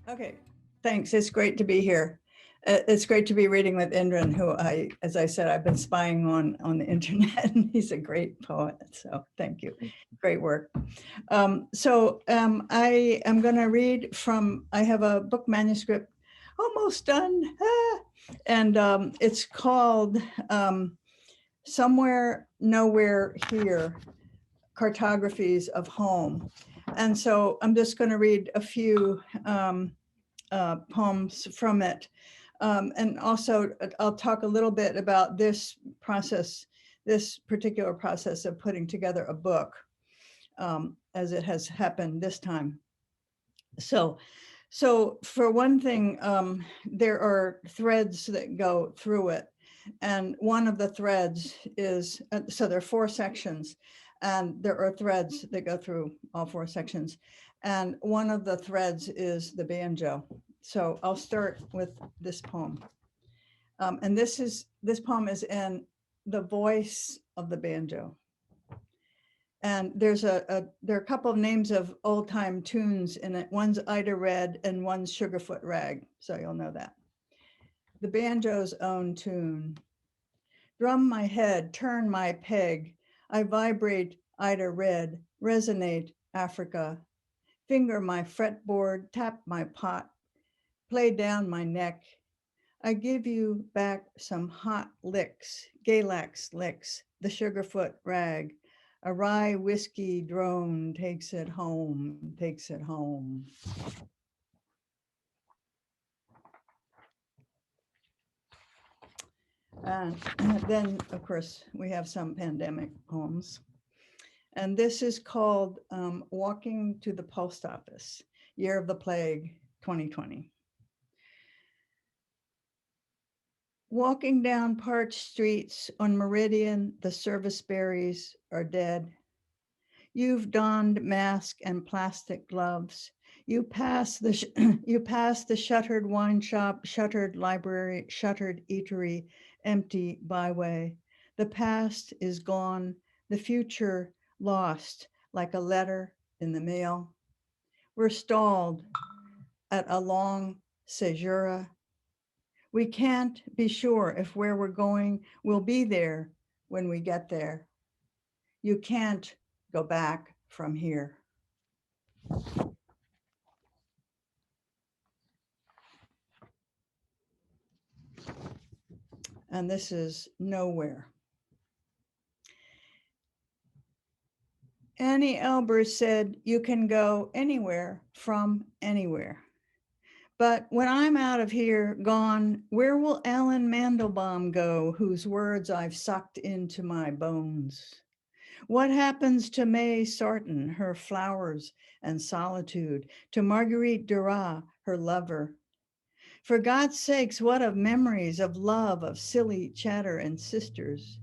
Okay, thanks. It's great to be here. It's great to be reading with Indran, who as I said, I've been spying on the internet, and he's a great poet. So thank you. Great work. I am going to read from, I have a book manuscript almost done. And it's called Somewhere, Nowhere Here, Cartographies of Home. And so I'm just going to read a few poems from it. And also I'll talk a little bit about this process, this particular process of putting together a book as it has happened this time. So for one thing, there are threads that go through it. And one of the threads is, so there are 4 sections, and there are threads that go through all 4 sections. And one of the threads is the banjo. So I'll start with this poem. And this poem is in the voice of the banjo. And there are a couple of names of old time tunes in it. One's Ida Red and one's Sugarfoot Rag. So you'll know that. The banjo's own tune. Drum my head, turn my peg. I vibrate Ida Red, resonate Africa. Finger my fretboard, tap my pot, play down my neck. I give you back some hot licks, Galax licks, the Sugarfoot Rag. A rye whiskey drone takes it home, takes it home. And then, of course, we have some pandemic poems. And this is called Walking to the Post Office, Year of the Plague, 2020. Walking down parched streets on Meridian, the service berries are dead. You've donned mask and plastic gloves. You pass the shuttered wine shop, shuttered library, shuttered eatery, empty byway. The past is gone, the future lost, like a letter in the mail. We're stalled at a long caesura. We can't be sure if where we're going will be there when we get there. You can't go back from here. And this is Nowhere. Annie Elbers said, you can go anywhere from anywhere. But when I'm out of here, gone, where will Ellen Mandelbaum go, whose words I've sucked into my bones? What happens to May Sarton, her flowers and solitude, to Marguerite Duras, her lover? For God's sakes, what of memories of love, of silly chatter and sisters?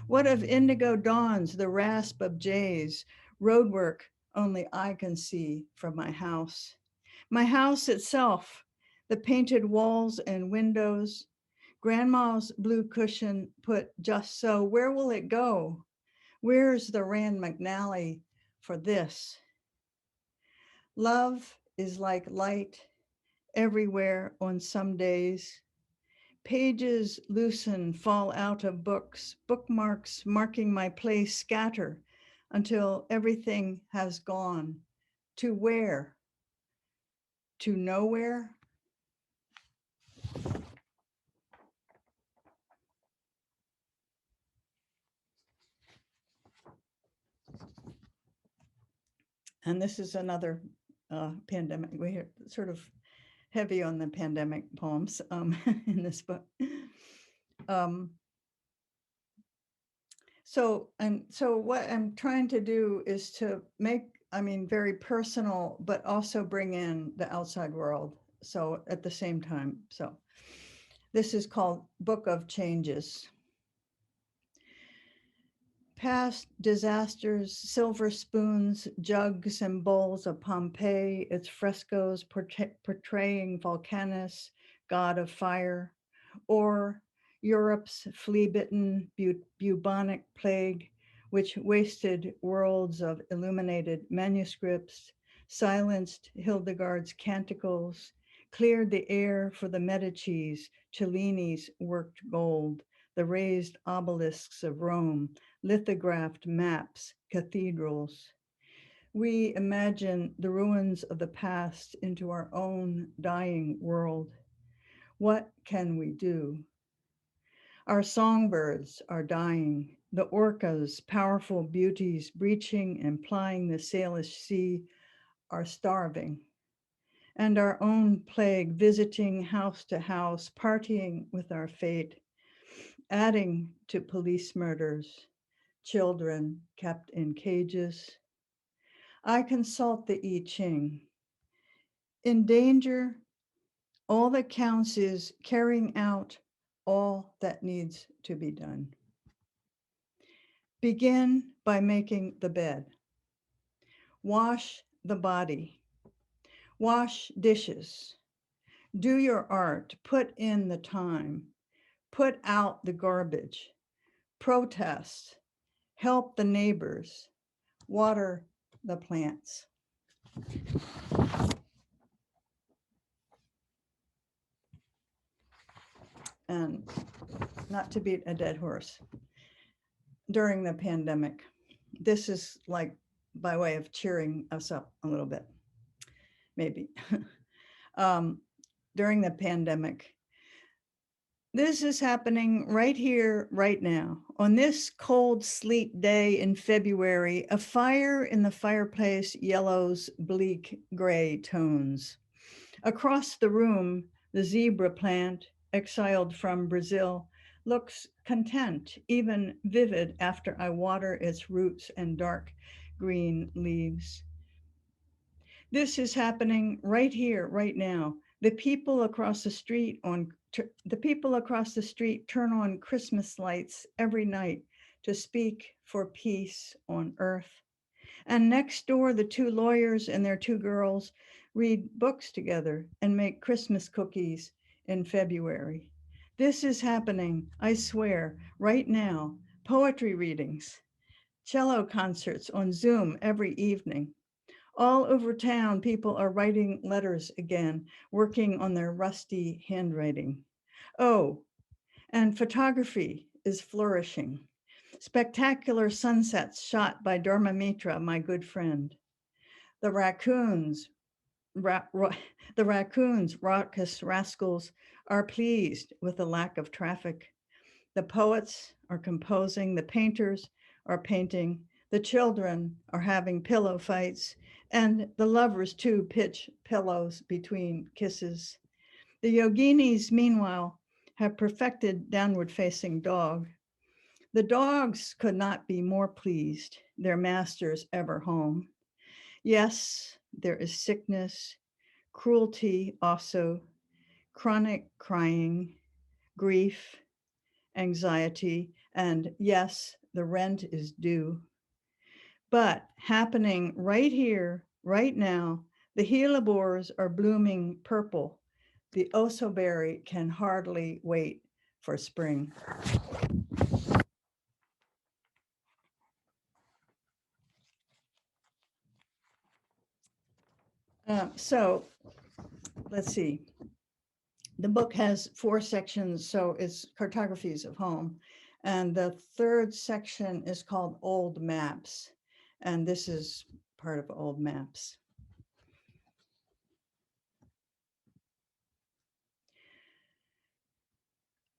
What of indigo dawns, the rasp of jays, roadwork only I can see from my house? My house itself, the painted walls and windows, grandma's blue cushion put just so, where will it go? Where's the Rand McNally for this? Love is like light everywhere on some days. Pages loosen, fall out of books, bookmarks marking my place scatter until everything has gone. To where? To nowhere? And this is another pandemic. We're sort of heavy on the pandemic poems in this book. So what I'm trying to do is to make, very personal, but also bring in the outside world. So at the same time, so this is called Book of Changes. Past disasters, silver spoons, jugs and bowls of Pompeii, its frescoes portraying Volcanus, god of fire, or Europe's flea-bitten bubonic plague, which wasted worlds of illuminated manuscripts, silenced Hildegard's canticles, cleared the air for the Medicis, Cellini's worked gold, the raised obelisks of Rome, lithographed maps, cathedrals. We imagine the ruins of the past into our own dying world. What can we do? Our songbirds are dying. The orcas, powerful beauties breaching and plying the sailish sea, are starving. And our own plague visiting house to house, partying with our fate, adding to police murders, children kept in cages. I consult the I Ching. In danger, all that counts is carrying out all that needs to be done. Begin by making the bed. Wash the body. Wash dishes. Do your art. Put in the time. Put out the garbage. Protest. Help the neighbors. Water the plants. And not to beat a dead horse, during the pandemic, this is like by way of cheering us up a little bit, maybe. um, During the pandemic, this is happening right here, right now. On this cold, sleet day in February, a fire in the fireplace yellows bleak gray tones. Across the room, the zebra plant, exiled from Brazil, looks content, even vivid after I water its roots and dark green leaves. This is happening right here, right now. The people across the street turn on Christmas lights every night to speak for peace on earth. And next door, the two lawyers and their two girls read books together and make Christmas cookies in February. This is happening, I swear, right now. Poetry readings, cello concerts on Zoom every evening. All over town, people are writing letters again, working on their rusty handwriting. Oh, and photography is flourishing. Spectacular sunsets shot by Dharmamitra, my good friend. The raccoons, ra- ra- the raccoons, raucous rascals, are pleased with the lack of traffic. The poets are composing, the painters are painting, the children are having pillow fights, and the lovers too pitch pillows between kisses. The yoginis, meanwhile, have perfected downward facing dog. The dogs could not be more pleased, their masters ever home. Yes, there is sickness, cruelty also, chronic crying, grief, anxiety, and yes, the rent is due. But happening right here, right now, the hellebores are blooming purple. The osoberry can hardly wait for spring. So let's see. The book has 4 sections, so it's cartographies of home. And the third section is called Old Maps. And this is part of Old Maps.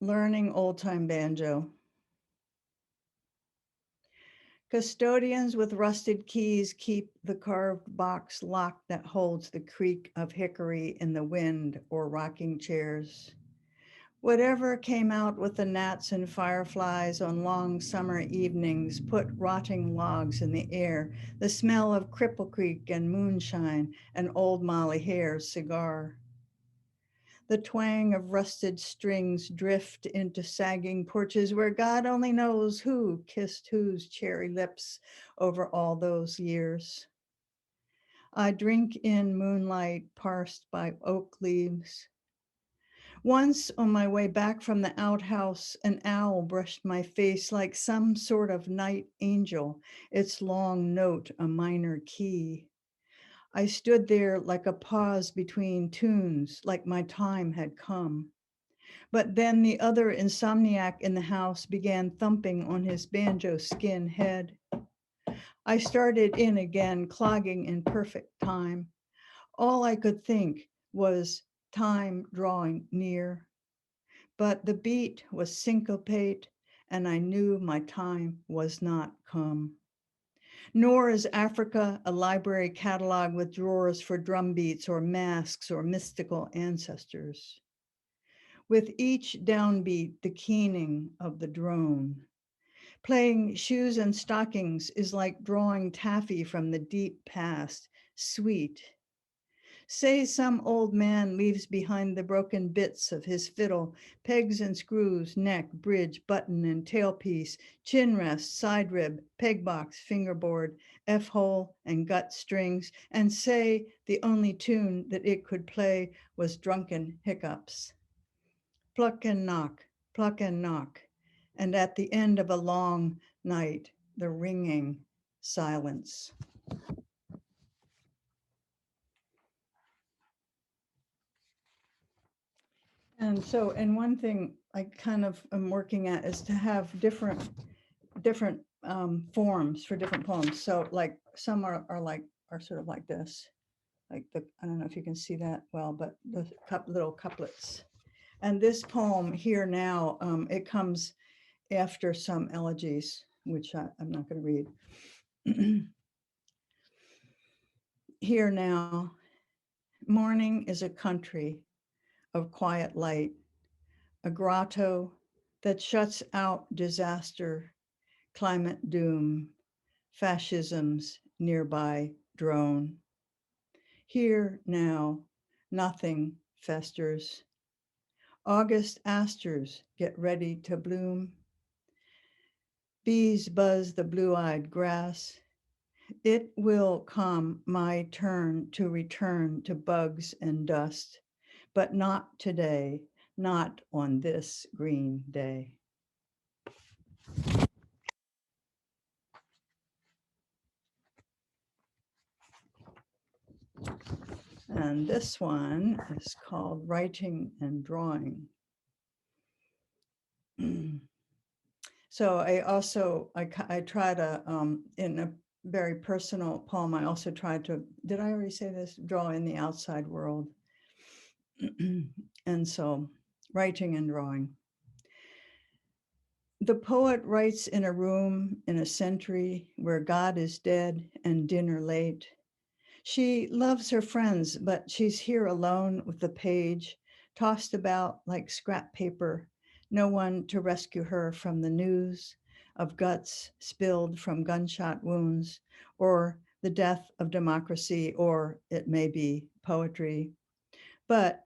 Learning old time banjo. Custodians with rusted keys keep the carved box locked that holds the creak of hickory in the wind or rocking chairs. Whatever came out with the gnats and fireflies on long summer evenings put rotting logs in the air, the smell of Cripple Creek and moonshine and old Molly Hare's cigar. The twang of rusted strings drift into sagging porches where God only knows who kissed whose cherry lips over all those years. I drink in moonlight parsed by oak leaves. Once on my way back from the outhouse, an owl brushed my face like some sort of night angel, its long note a minor key. I stood there like a pause between tunes, like my time had come. But then the other insomniac in the house began thumping on his banjo skin head. I started in again, clogging in perfect time. All I could think was time drawing near. But the beat was syncopate, and I knew my time was not come. Nor is Africa a library catalog with drawers for drum beats or masks or mystical ancestors. With each downbeat, the keening of the drone. Playing shoes and stockings is like drawing taffy from the deep past, sweet. Say some old man leaves behind the broken bits of his fiddle, pegs and screws, neck, bridge, button and tailpiece, chin rest, side rib, peg box, fingerboard, F-hole and gut strings, and say the only tune that it could play was drunken hiccups. Pluck and knock, and at the end of a long night, the ringing silence. And so, and one thing I kind of am working at is to have different forms for different poems. So like some are like, are sort of like this, like the, I don't know if you can see that well, but the little couplets. And this poem Here Now, it comes after some elegies, which I'm not going to read. Here now, morning is a country of quiet light, a grotto that shuts out disaster, climate doom, fascism's nearby drone. Here now, nothing festers. August asters get ready to bloom. Bees buzz the blue-eyed grass. It will come my turn to return to bugs and dust, but not today, not on this green day. And this one is called Writing and Drawing. So I try to, in a very personal poem, I also tried to, did I already say this? Draw in the outside world. And so writing and drawing. The poet writes in a room in a century where God is dead and dinner late. She loves her friends, but she's here alone with the page, tossed about like scrap paper, no one to rescue her from the news of guts spilled from gunshot wounds, or the death of democracy, or it may be poetry. But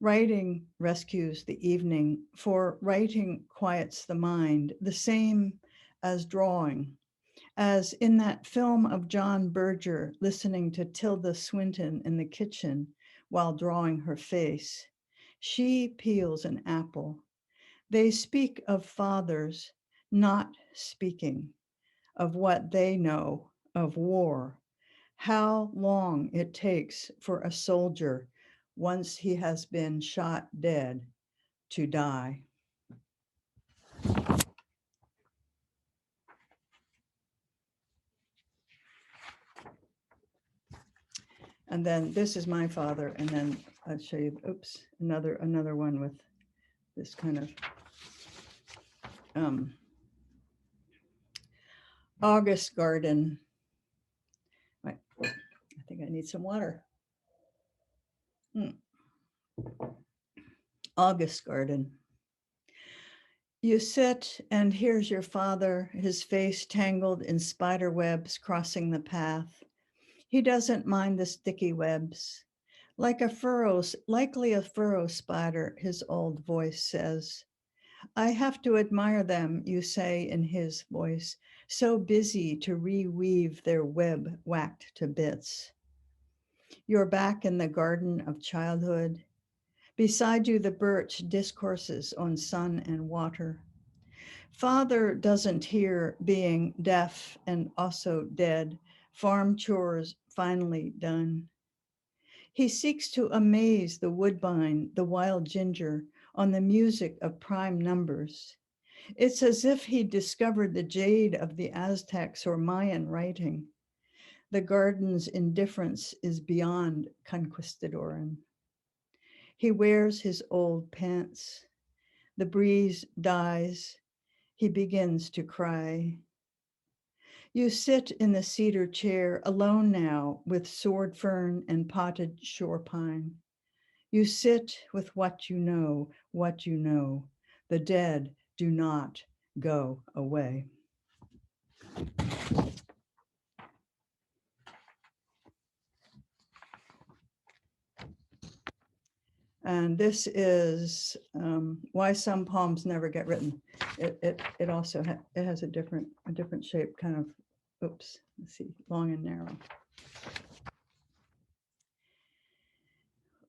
writing rescues the evening, for writing quiets the mind, the same as drawing. As in that film of John Berger listening to Tilda Swinton in the kitchen while drawing her face. She peels an apple. They speak of fathers not speaking, of what they know of war, how long it takes for a soldier, once he has been shot dead, to die. And then this is my father, and then I'll show you, oops, another one with this kind of August garden. I think I need some water. August garden. You sit, and here's your father, his face tangled in spider webs crossing the path. He doesn't mind the sticky webs. Like a likely a furrow spider, his old voice says. I have to admire them, you say in his voice, so busy to reweave their web whacked to bits. You're back in the garden of childhood. Beside you, the birch discourses on sun and water. Father doesn't hear being deaf and also dead, farm chores finally done. He seeks to amaze the woodbine, the wild ginger, on the music of prime numbers. It's as if he discovered the jade of the Aztecs or Mayan writing. The garden's indifference is beyond conquistadoran. He wears his old pants. The breeze dies. He begins to cry. You sit in the cedar chair alone now with sword fern and potted shore pine. You sit with what you know, what you know. The dead do not go away. And this is why some poems never get written. It also it has a different shape, kind of. Oops, let's see, long and narrow.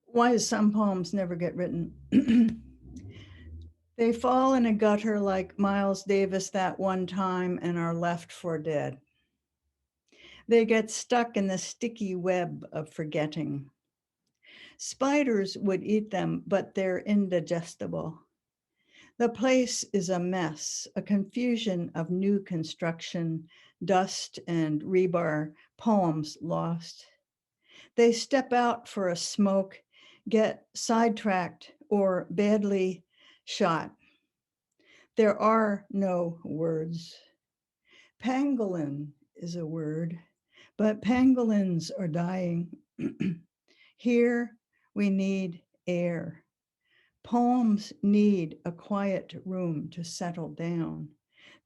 Why some poems never get written? They fall in a gutter like Miles Davis that one time and are left for dead. They get stuck in the sticky web of forgetting. Spiders would eat them, but they're indigestible. The place is a mess, a confusion of new construction, dust and rebar, poems lost. They step out for a smoke, get sidetracked or badly shot. There are no words. Pangolin is a word, but pangolins are dying. Here we need air. Poems need a quiet room to settle down.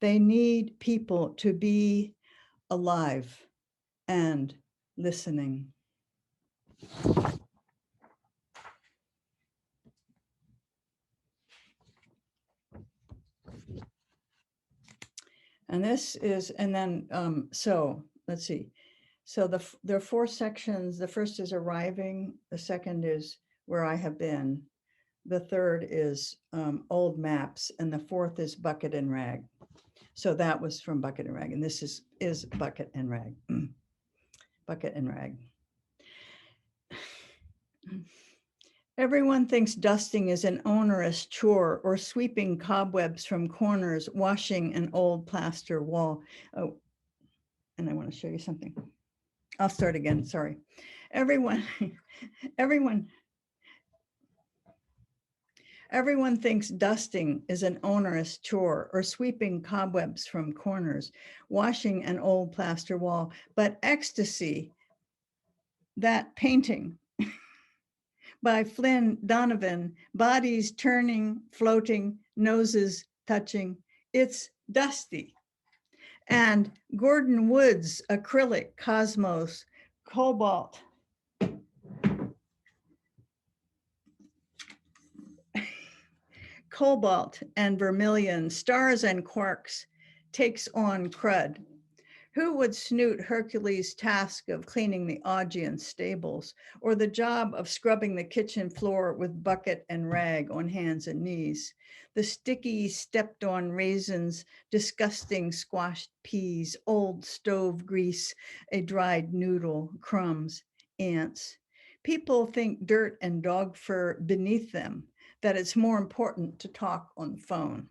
They need people to be alive and listening. And this is, and then, so let's see. So there are 4 sections. The first is arriving. The second is where I have been. The third is old maps. And the fourth is bucket and rag. So that was from bucket and rag. And this is bucket and rag. Bucket and rag. Everyone thinks dusting is an onerous chore or sweeping cobwebs from corners, washing an old plaster wall. Oh, and I want to show you something. I'll start again, sorry. Everyone thinks dusting is an onerous chore or sweeping cobwebs from corners, washing an old plaster wall, but ecstasy, that painting by Flynn Donovan, bodies turning, floating, noses touching, it's dusty. And Gordon Wood's acrylic cosmos, cobalt, and vermilion, stars and quarks, takes on crud. Who would snoot Hercules' task of cleaning the Augean stables, or the job of scrubbing the kitchen floor with bucket and rag on hands and knees? The sticky, stepped-on raisins, disgusting squashed peas, old stove grease, a dried noodle, crumbs, ants. People think dirt and dog fur beneath them, that it's more important to talk on the phone.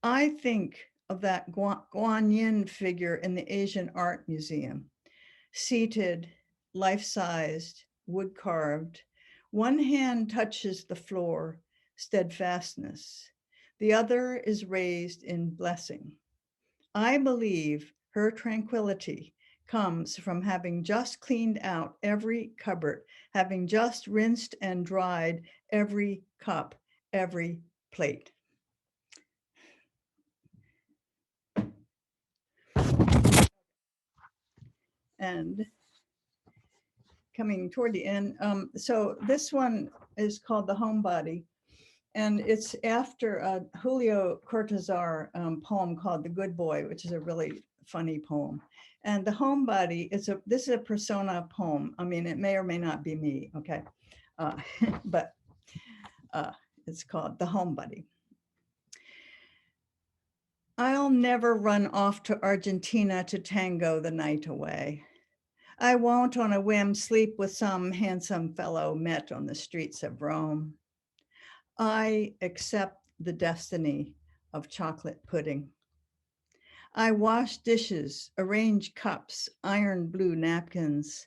I think of that Guan Yin figure in the Asian Art Museum, seated, life-sized, wood-carved. One hand touches the floor, steadfastness. The other is raised in blessing. I believe her tranquility comes from having just cleaned out every cupboard, having just rinsed and dried every cup, every plate. And coming toward the end, so this one is called The Homebody, and it's after a Julio Cortázar poem called The Good Boy, which is a really funny poem. And The Homebody this is a persona poem. I mean, it may or may not be me, okay? But it's called The Homebody. I'll never run off to Argentina to tango the night away. I won't on a whim sleep with some handsome fellow met on the streets of Rome. I accept the destiny of chocolate pudding. I wash dishes, arrange cups, iron blue napkins.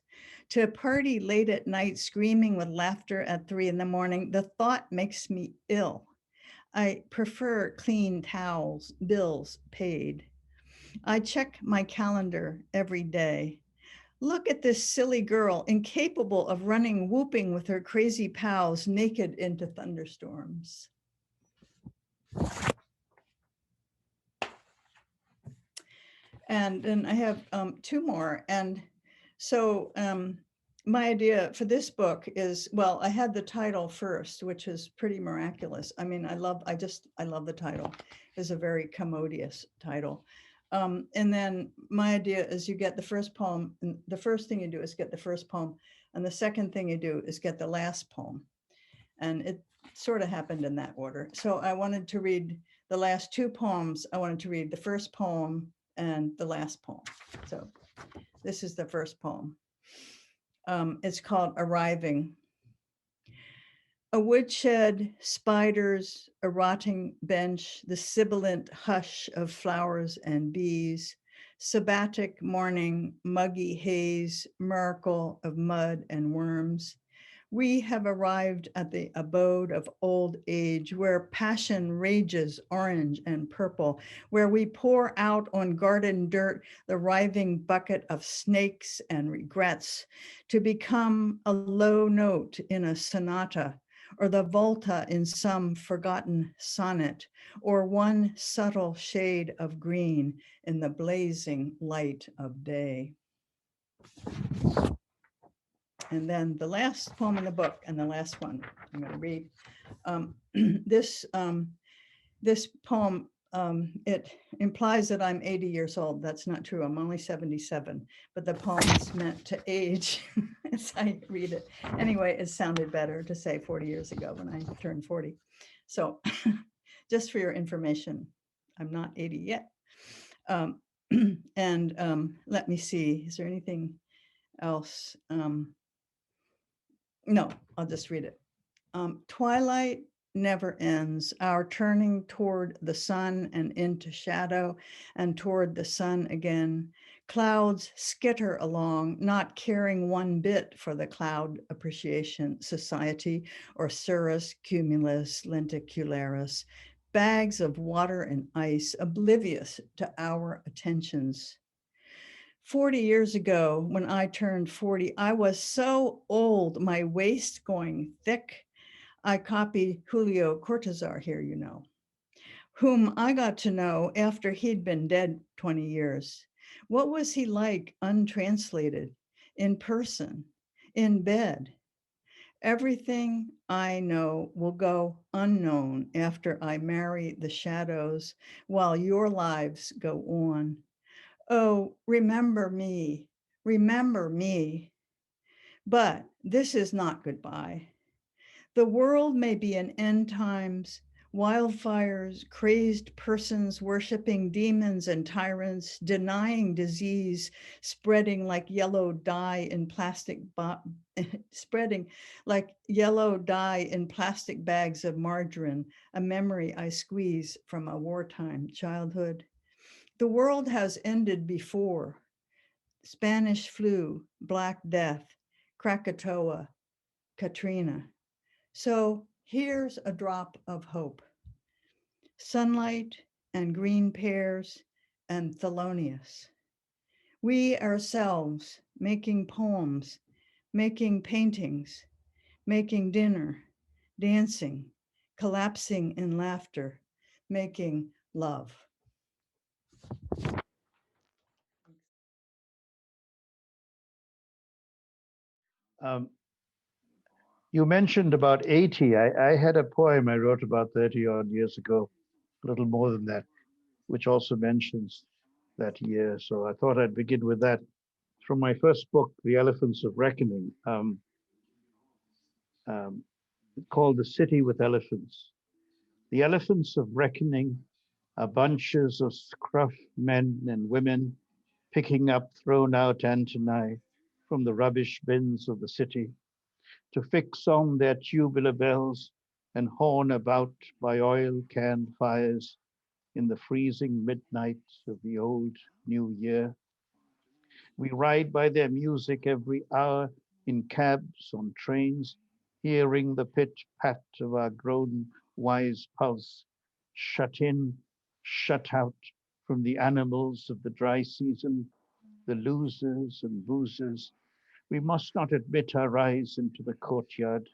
To a party late at night, screaming with laughter at 3 in the morning, the thought makes me ill. I prefer clean towels, bills paid. I check my calendar every day. Look at this silly girl, incapable of running, whooping with her crazy pals, naked into thunderstorms. And then I have two more. And so my idea for this book is, well, I had the title first, which is pretty miraculous. I mean, I love the title. It's a very commodious title. And then my idea is you get the first poem, and the first thing you do is get the first poem, and the second thing you do is get the last poem. And it sort of happened in that order. So I wanted to read the last two poems. I wanted to read the first poem and the last poem. So this is the first poem. It's called Arriving. A woodshed, spiders, a rotting bench, the sibilant hush of flowers and bees, sabbatic morning, muggy haze, miracle of mud and worms. We have arrived at the abode of old age, where passion rages orange and purple, where we pour out on garden dirt the writhing bucket of snakes and regrets, to become a low note in a sonata, or the volta in some forgotten sonnet, or one subtle shade of green in the blazing light of day. And then the last poem in the book, and the last one I'm going to read. This poem, it implies that I'm 80 years old. That's not true. I'm only 77, but the poem is meant to age as I read it. Anyway, it sounded better to say 40 years ago when I turned 40. So just for your information, I'm not 80 yet. Let me see, is there anything else? No, I'll just read it. Twilight never ends, our turning toward the sun and into shadow and toward the sun again. Clouds skitter along, not caring one bit for the Cloud Appreciation Society or Cirrus Cumulus Lenticularis, bags of water and ice, oblivious to our attentions. 40 years ago, when I turned 40, I was so old, my waist going thick. I copied Julio Cortázar here, you know, whom I got to know after he'd been dead 20 years. What was he like, untranslated, in person, in bed? Everything I know will go unknown after I marry the shadows while your lives go on. Oh, remember me, remember me. But this is not goodbye. The world may be in end times, wildfires, crazed persons worshiping demons and tyrants, denying disease, spreading like yellow dye in plastic spreading like yellow dye in plastic bags of margarine, a memory I squeeze from a wartime childhood. The world has ended before. Spanish flu, Black Death, Krakatoa, Katrina. So here's a drop of hope. Sunlight and green pears and Thelonious. We ourselves making poems, making paintings, making dinner, dancing, collapsing in laughter, making love. You mentioned about 80. I had a poem I wrote about 30 odd years ago, a little more than that, which also mentions that year. So I thought I'd begin with that. From my first book, The Elephants of Reckoning, called The City with Elephants. The elephants of reckoning are bunches of scruff men and women picking up thrown out antennae from the rubbish bins of the city, to fix on their tubular bells and horn about by oil can fires in the freezing midnight of the old New Year. We ride by their music every hour in cabs, on trains, hearing the pit pat of our grown wise pulse, shut in, shut out from the animals of the dry season, the losers and boozers. We must not admit our rise into the courtyard,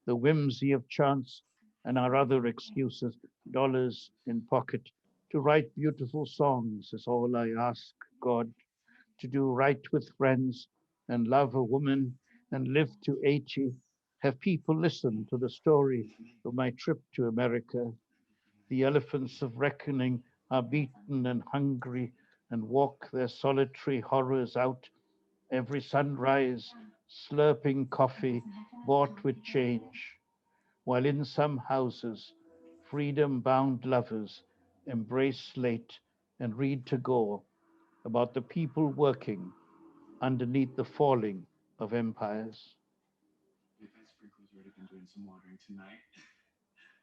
the whimsy of chance and our other excuses, dollars in pocket. To write beautiful songs is all I ask God, to do right with friends and love a woman and live to 80. Have people listen to the story of my trip to America. The elephants of reckoning are beaten and hungry and walk their solitary horrors out every sunrise, slurping coffee bought with change, while in some houses, freedom bound lovers embrace late and read Tagore about the people working underneath the falling of empires.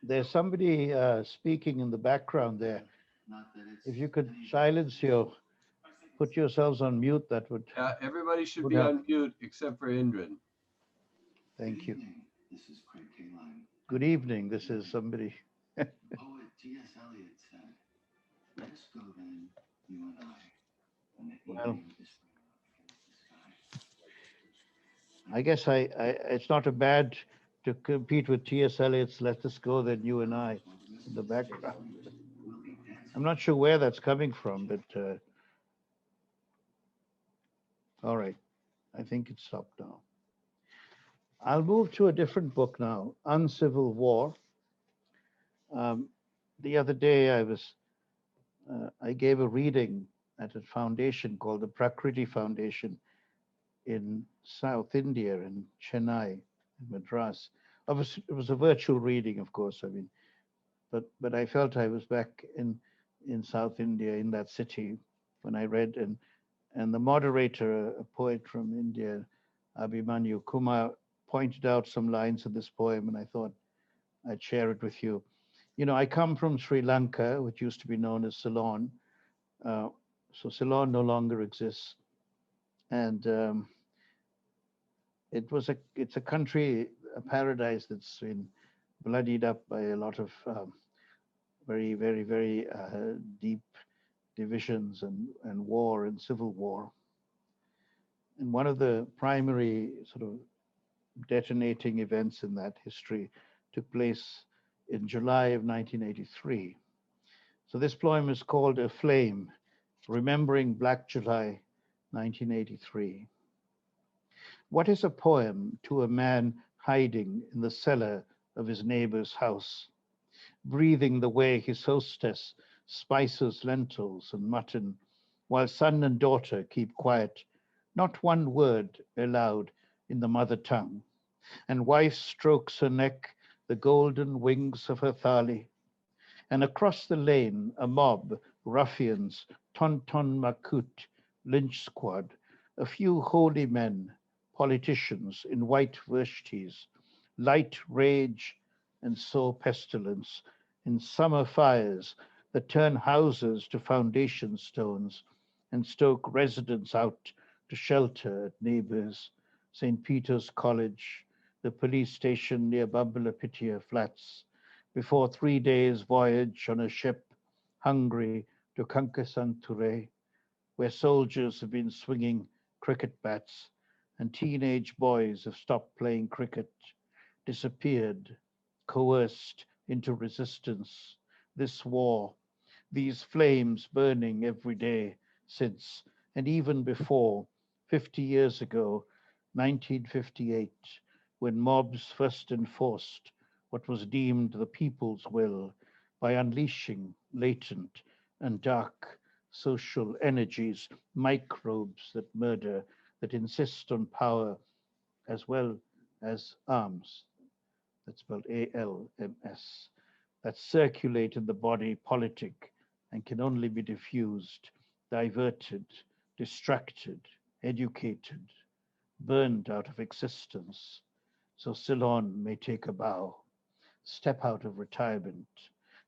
There's somebody speaking in the background there. If you could silence your, put yourselves on mute, that Everybody should would be help. on mute except for Indran. Thank you. Good evening. This is somebody. Well, I guess it's not a bad to compete with T.S. Eliot's "Let Us Go Then You and I" in the background. I'm not sure where that's coming from, but all right. I think it's stopped now. I'll move to a different book now, Uncivil War. Um, the other day, I gave a reading at a foundation called the Prakriti Foundation in South India, in Chennai, in Madras. Obviously, it was a virtual reading, of course. I mean, but I felt I was back in South India, in that city, when I read, and the moderator, a poet from India, Abhimanyu Kumar, pointed out some lines of this poem, and I thought I'd share it with you. You know, I come from Sri Lanka, which used to be known as Ceylon. Uh, so Ceylon no longer exists, and it's a country, a paradise that's been bloodied up by a lot of very, very, very deep divisions and war and civil war. And one of the primary sort of detonating events in that history took place in July of 1983. So this poem is called A Flame, Remembering Black July 1983. What is a poem to a man hiding in the cellar of his neighbor's house, breathing the way his hostess spices lentils and mutton, while son and daughter keep quiet, not one word aloud in the mother tongue, and wife strokes her neck, the golden wings of her thali, and across the lane a mob, ruffians, Tonton Makut, lynch squad, a few holy men, politicians in white varieties, light rage and sow pestilence in summer fires that turn houses to foundation stones and stoke residents out to shelter at neighbors, St. Peter's College, the police station near Bambalapitia Flats, before 3 days' voyage on a ship hungry to Kankasanture, where soldiers have been swinging cricket bats and teenage boys have stopped playing cricket, disappeared, coerced into resistance. This war, these flames burning every day since, and even before, 50 years ago, 1958, when mobs first enforced what was deemed the people's will by unleashing latent and dark social energies, microbes that murder, that insist on power as well as arms. That's spelled ALMS, that circulate in the body politic and can only be diffused, diverted, distracted, educated, burned out of existence, so Ceylon may take a bow, step out of retirement,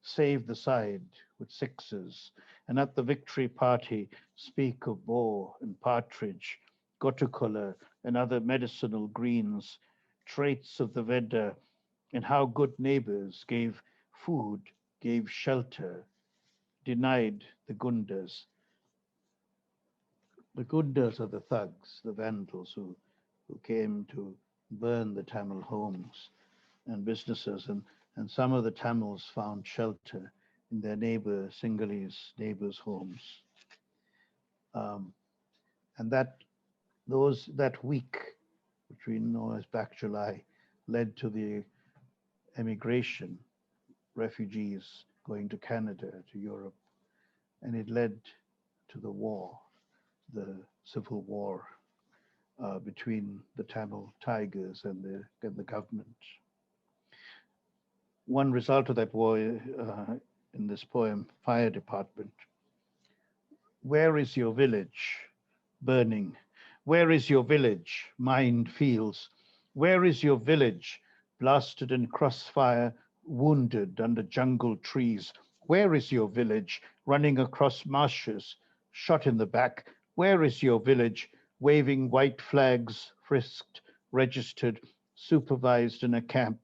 save the side with sixes, and at the victory party speak of boar and partridge, gotukola and other medicinal greens, traits of the Veda, and how good neighbors gave food, gave shelter, denied the Gundas. The Gundas are the thugs, the vandals who came to burn the Tamil homes and businesses, and some of the Tamils found shelter in their neighbor Sinhalese neighbors' homes. And that week, which we know as back July, led to the emigration, refugees going to Canada, to Europe, and it led to the war, the civil war between the Tamil Tigers and the government. One result of that war in this poem, Fire Department. Where is your village? Burning. Where is your village? Mined fields. Where is your village? Blasted in crossfire, wounded under jungle trees. Where is your village? Running across marshes, shot in the back. Where is your village? Waving white flags, frisked, registered, supervised in a camp.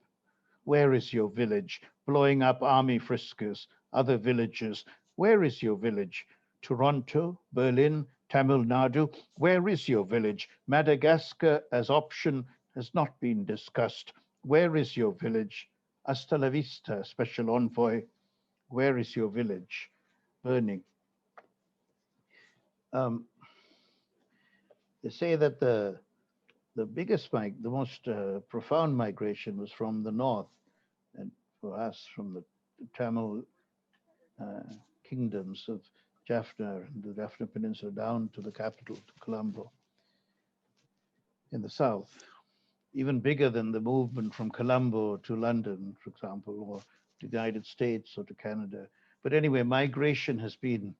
Where is your village? Blowing up army friskers, other villages. Where is your village? Toronto, Berlin, Tamil Nadu. Where is your village? Madagascar as option has not been discussed. Where is your village? Hasta la vista, special envoy. Where is your village? Burning. Um, they say that the biggest, the most profound migration was from the north, and for us from the Tamil kingdoms of Jaffna and the Jaffna Peninsula down to the capital, to Colombo in the south. Even bigger than the movement from Colombo to London, for example, or to the United States or to Canada. But anyway, migration has been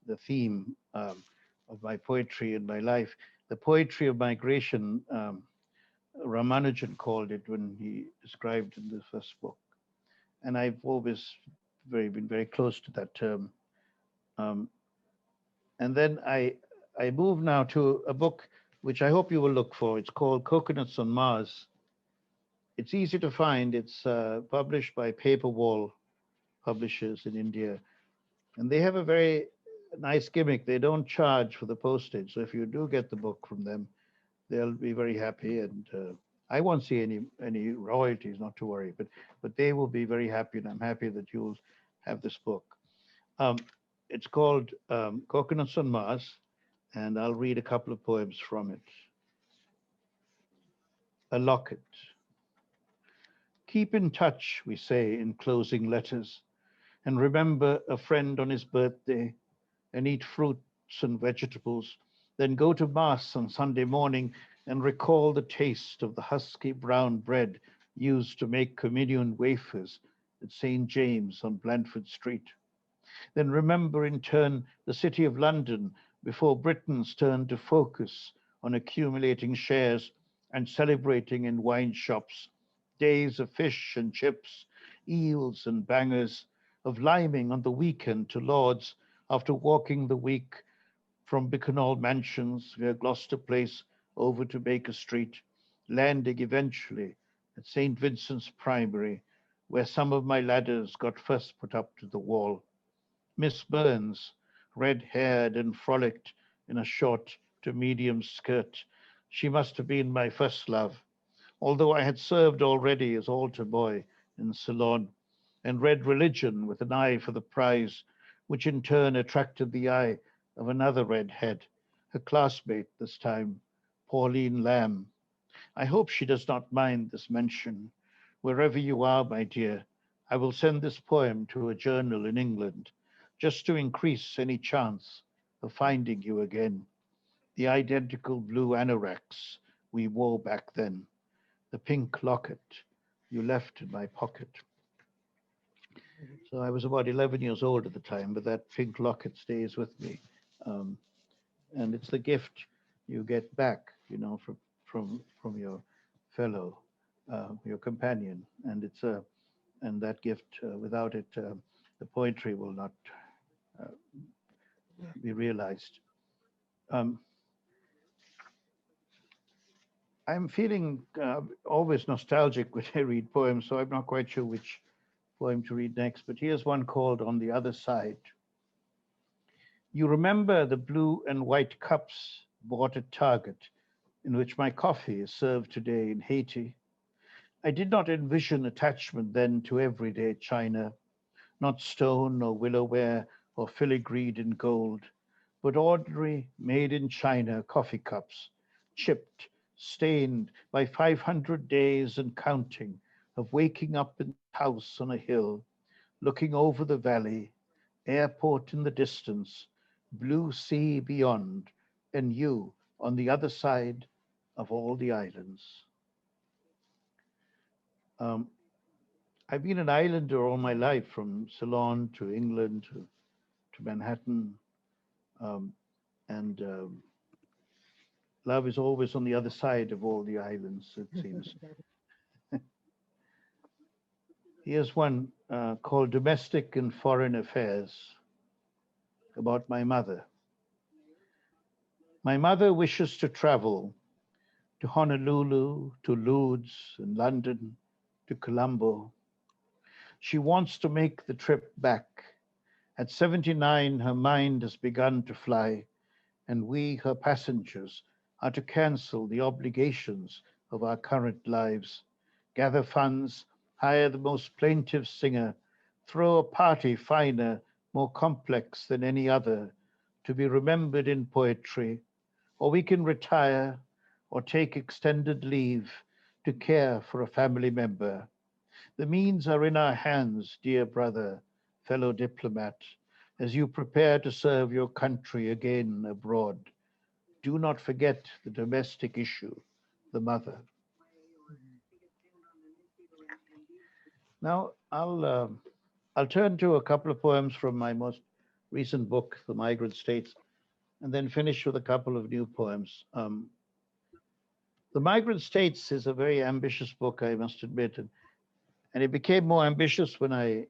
the theme of my poetry and my life. The poetry of migration, Ramanujan called it when he described in the first book. And I've always been very close to that term. And then I move now to a book which I hope you will look for. It's called Coconuts on Mars. It's easy to find. It's published by Paperwall Publishers in India. And they have a very nice gimmick. They don't charge for the postage. So if you do get the book from them, they'll be very happy. And I won't see any royalties, not to worry, but they will be very happy. And I'm happy that you'll have this book. It's called Coconuts on Mars, and I'll read a couple of poems from it. A locket. Keep in touch, we say in closing letters, and remember a friend on his birthday, and eat fruits and vegetables, then go to Mass on Sunday morning and recall the taste of the husky brown bread used to make communion wafers at St. James on Blandford Street. Then remember in turn the City of London before Britons turned to focus on accumulating shares and celebrating in wine shops days of fish and chips, eels and bangers, of liming on the weekend to Lord's after walking the week from Bicknell Mansions via Gloucester Place over to Baker Street, landing eventually at St. Vincent's Primary, where some of my ladders got first put up to the wall. Miss Burns, red-haired and frolicked in a short to medium skirt. She must have been my first love, although I had served already as altar boy in Ceylon and read religion with an eye for the prize, which in turn attracted the eye of another redhead, her classmate this time, Pauline Lamb. I hope she does not mind this mention. Wherever you are, my dear, I will send this poem to a journal in England, just to increase any chance of finding you again. The identical blue anoraks we wore back then, the pink locket you left in my pocket. So I was about 11 years old at the time, but that pink locket stays with me. And it's the gift you get back, from your fellow, your companion, and it's a and that gift, without it, the poetry will not uh, be realized. Um, I'm feeling always nostalgic when I read poems, so I'm not quite sure which poem to read next. But here's one called "On the Other Side." You remember the blue and white cups bought at Target, in which my coffee is served today in Haiti. I did not envision attachment then to everyday china, not stone or willowware or filigreed in gold, but ordinary made in China coffee cups, chipped, stained by 500 days and counting of waking up in the house on a hill, looking over the valley, airport in the distance, blue sea beyond, and you on the other side of all the islands. Um, I've been an islander all my life, from Ceylon to England to Manhattan, um, and love is always on the other side of all the islands, it seems. Here's one called Domestic and Foreign Affairs, about my mother. My mother wishes to travel to Honolulu, to Lourdes, and London, to Colombo. She wants to make the trip back. At 79, her mind has begun to fly, and we, her passengers, are to cancel the obligations of our current lives, gather funds, hire the most plaintive singer, throw a party finer, more complex than any other, to be remembered in poetry, or we can retire or take extended leave to care for a family member. The means are in our hands, dear brother, fellow diplomat, as you prepare to serve your country again abroad. Do not forget the domestic issue, the mother. Now, I'll turn to a couple of poems from my most recent book, The Migrant States, and then finish with a couple of new poems. The Migrant States is a very ambitious book, I must admit, and it became more ambitious when I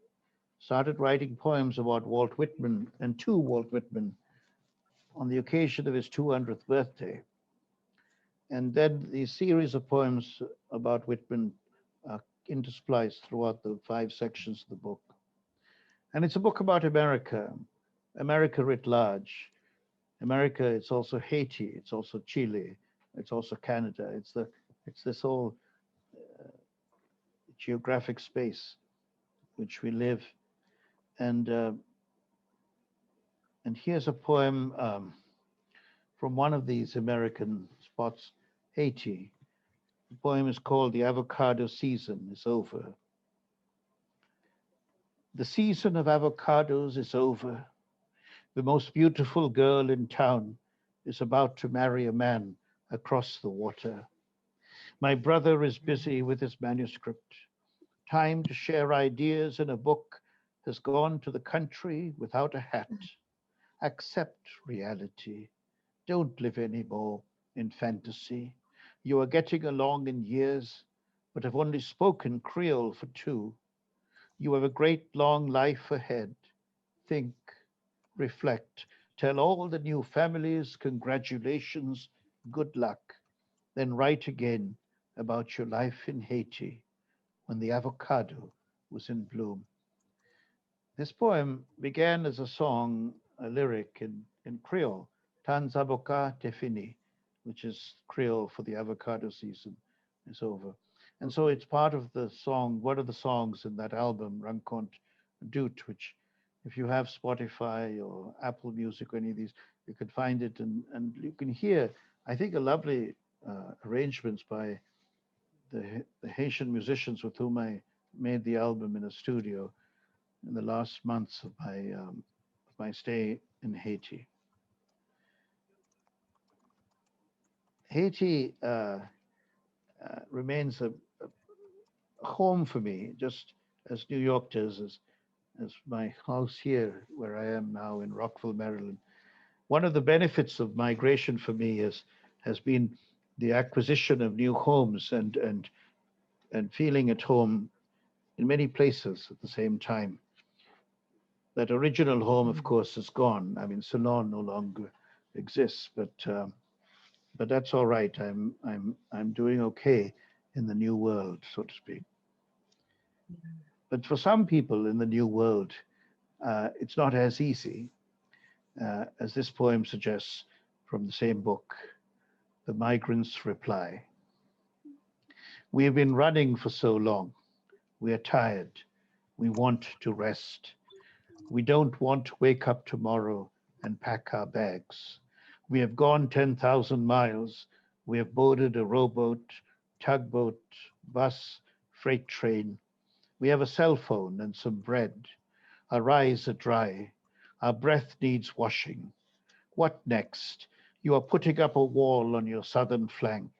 started writing poems about Walt Whitman and to Walt Whitman on the occasion of his 200th birthday. And then the series of poems about Whitman interspliced throughout the 5 sections of the book. And it's a book about America, America writ large. America, it's also Haiti, it's also Chile, it's also Canada. It's this whole geographic space which we live. And uh, and here's a poem from one of these American spots, Haiti. The poem is called "The Avocado Season is Over." The season of avocados is over. The most beautiful girl in town is about to marry a man across the water. My brother is busy with his manuscript. Time to share ideas in a book has gone to the country without a hat. Accept reality. Don't live anymore in fantasy. You are getting along in years, but have only spoken Creole for 2. You have a great long life ahead. Think, reflect, tell all the new families congratulations, good luck, then write again about your life in Haiti when the avocado was in bloom. This poem began as a song, a lyric in Creole, Tans avocat te fini, which is Creole for the avocado season is over. And so it's part of the song, one of the songs in that album, Rencontre Doute, which if you have Spotify or Apple Music or any of these, you could find it and you can hear, I think, a lovely arrangements by the Haitian musicians with whom I made the album in a studio in the last months of my stay in Haiti. Haiti remains a home for me, just as New York does, as my house here, where I am now in Rockville, Maryland. One of the benefits of migration for me has been the acquisition of new homes and feeling at home in many places at the same time. That original home, of course, is gone. I mean, Ceylon no longer exists, but that's all right. I'm doing okay in the new world, so to speak. But for some people in the new world, it's not as easy as this poem suggests from the same book. The migrants reply. We have been running for so long. We are tired. We want to rest. We don't want to wake up tomorrow and pack our bags. We have gone 10,000 miles. We have boarded a rowboat, tugboat, bus, freight train. We have a cell phone and some bread. Our eyes are dry. Our breath needs washing. What next? You are putting up a wall on your southern flank.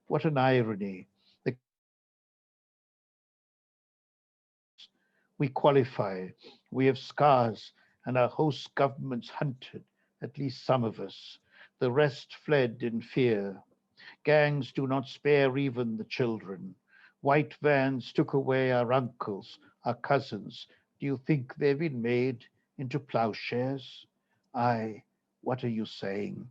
What an irony. The we qualify. We have scars, and our host governments hunted at least some of us. The rest fled in fear. Gangs do not spare even the children. White vans took away our uncles, our cousins. Do you think they've been made into plowshares? Aye, what are you saying?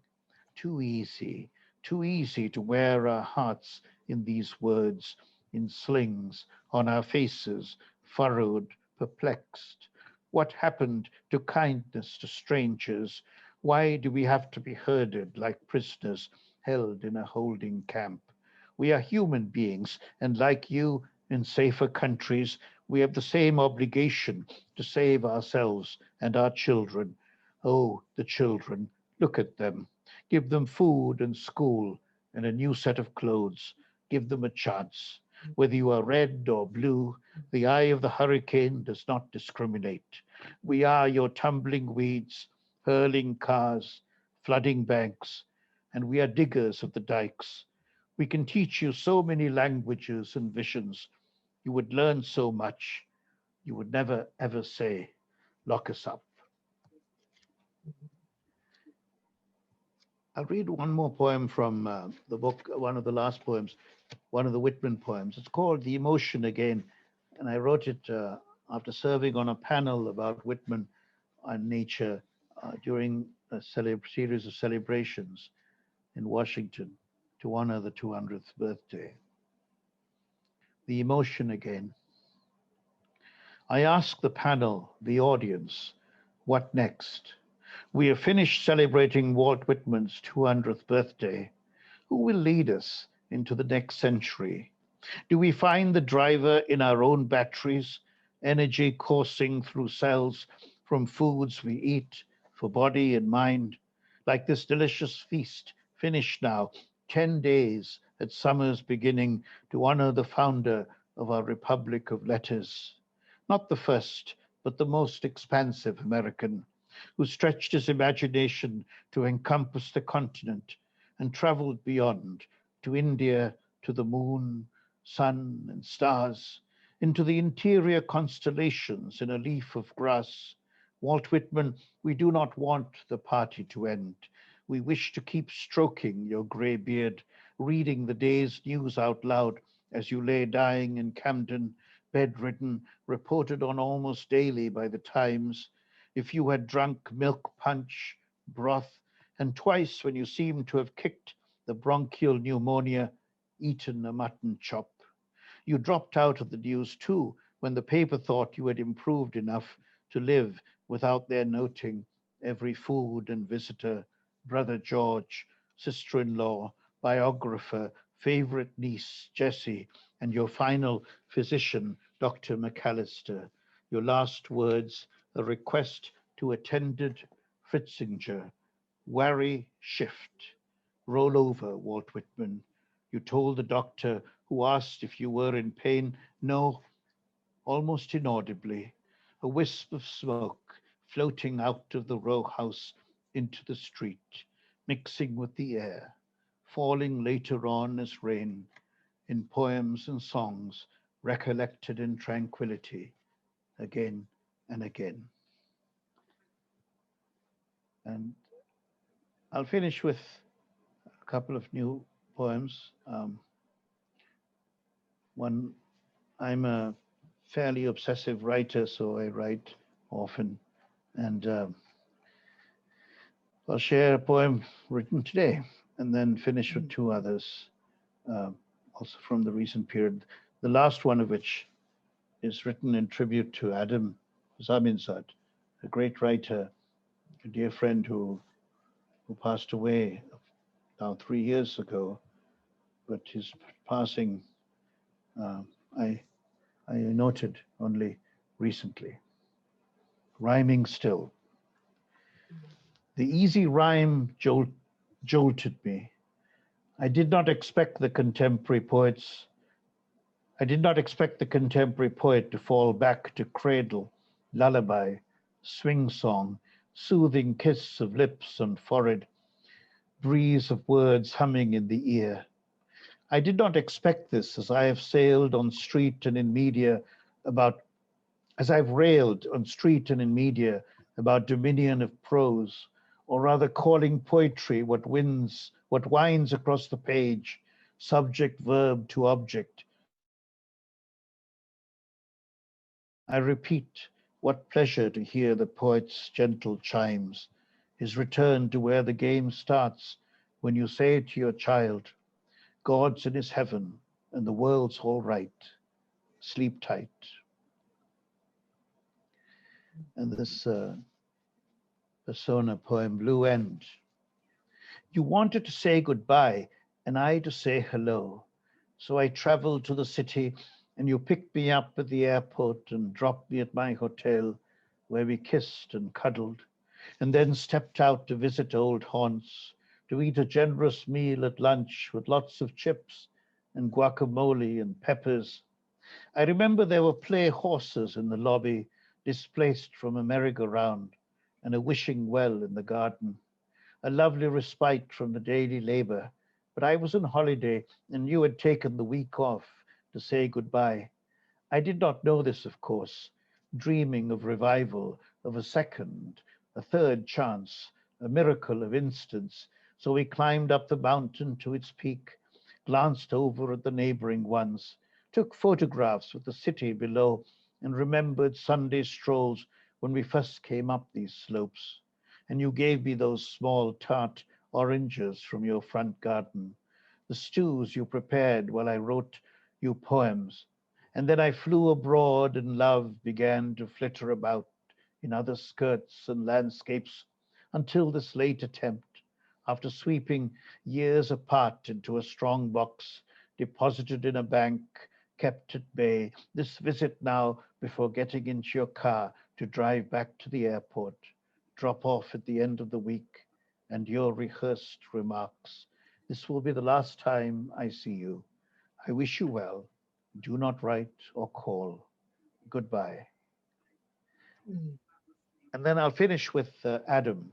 Too easy to wear our hearts in these words, in slings, on our faces, furrowed, perplexed. What happened to kindness to strangers? Why do we have to be herded like prisoners held in a holding camp? We are human beings, and like you, in safer countries, we have the same obligation to save ourselves and our children. Oh, the children, look at them. Give them food and school and a new set of clothes. Give them a chance. Whether you are red or blue, the eye of the hurricane does not discriminate. We are your tumbling weeds, hurling cars, flooding banks, and we are diggers of the dikes. We can teach you so many languages and visions. You would learn so much. You would never ever say, lock us up. I'll read one more poem from the book, one of the last poems, one of the Whitman poems. It's called The Emotion Again, and I wrote it after serving on a panel about Whitman and nature during a series of celebrations in Washington to honor the 200th birthday. The Emotion Again. I ask the panel, the audience, what next? We have finished celebrating Walt Whitman's 200th birthday. Who will lead us into the next century? Do we find the driver in our own batteries, energy coursing through cells from foods we eat for body and mind? Like this delicious feast, finished now, 10 days at summer's beginning to honor the founder of our Republic of Letters. Not the first, but the most expansive American, who stretched his imagination to encompass the continent and traveled beyond to India, to the moon, sun, and stars, into the interior constellations in a leaf of grass. Walt Whitman, we do not want the party to end. We wish to keep stroking your gray beard, reading the day's news out loud as you lay dying in Camden, bedridden, reported on almost daily by the Times. If you had drunk milk punch, broth, and twice when you seemed to have kicked the bronchial pneumonia, eaten a mutton chop. You dropped out of the news too when the paper thought you had improved enough to live without their noting every food and visitor, brother George, sister-in-law, biographer, favorite niece, Jessie, and your final physician, Dr. McAllister. Your last words, a request to attended Fritzinger, wary shift. Roll over, Walt Whitman. You told the doctor who asked if you were in pain, no, almost inaudibly, a wisp of smoke floating out of the row house into the street, mixing with the air, falling later on as rain in poems and songs recollected in tranquility again and again. And I'll finish with a couple of new poems. I'm a fairly obsessive writer, so I write often. And I'll share a poem written today and then finish with two others, uh, also from the recent period. The last one of which is written in tribute to Adam Zaminsad, a great writer, a dear friend who passed away now 3 years ago. But his passing, uh, I, I noted only recently. Rhyming still. The easy rhyme jolted me. I did not expect the contemporary poets. I did not expect the contemporary poet to fall back to cradle, lullaby, swing song, soothing kiss of lips on forehead, breeze of words humming in the ear. I did not expect this as I have sailed on street and in media about, as I've railed on street and in media about dominion of prose, or rather calling poetry what winds across the page, subject, verb to object. I repeat, what pleasure to hear the poet's gentle chimes, his return to where the game starts when you say to your child, God's in his heaven and the world's all right. Sleep tight. And this persona poem, Blue End. You wanted to say goodbye and I to say hello. So I traveled to the city and you picked me up at the airport and dropped me at my hotel where we kissed and cuddled and then stepped out to visit old haunts, to eat a generous meal at lunch with lots of chips and guacamole and peppers. I remember there were play horses in the lobby, displaced from a merry-go-round, and a wishing well in the garden. A lovely respite from the daily labor. But I was on holiday, and you had taken the week off to say goodbye. I did not know this, of course, dreaming of revival, of a second, a third chance, a miracle of instants. So we climbed up the mountain to its peak, glanced over at the neighboring ones, took photographs of the city below, and remembered Sunday strolls when we first came up these slopes. And you gave me those small tart oranges from your front garden, the stews you prepared while I wrote you poems. And then I flew abroad and love began to flitter about in other skirts and landscapes until this late attempt, after sweeping years apart into a strong box, deposited in a bank, kept at bay, this visit now before getting into your car to drive back to the airport, drop off at the end of the week, and your rehearsed remarks. This will be the last time I see you. I wish you well. Do not write or call. Goodbye. And then I'll finish with Adam,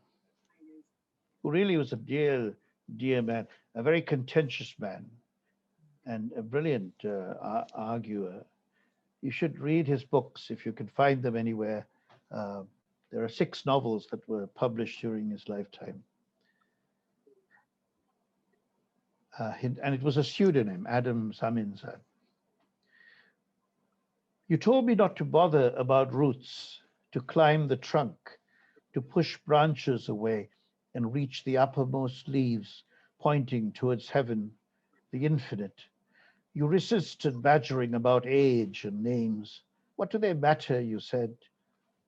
who really was a dear, dear man, a very contentious man, and a brilliant arguer. You should read his books if you can find them anywhere. Uh, there are 6 novels that were published during his lifetime. And it was a pseudonym, Adam Zaminsad. You told me not to bother about roots, to climb the trunk, to push branches away and reach the uppermost leaves, pointing towards heaven, the infinite. You resisted badgering about age and names. What do they matter, you said.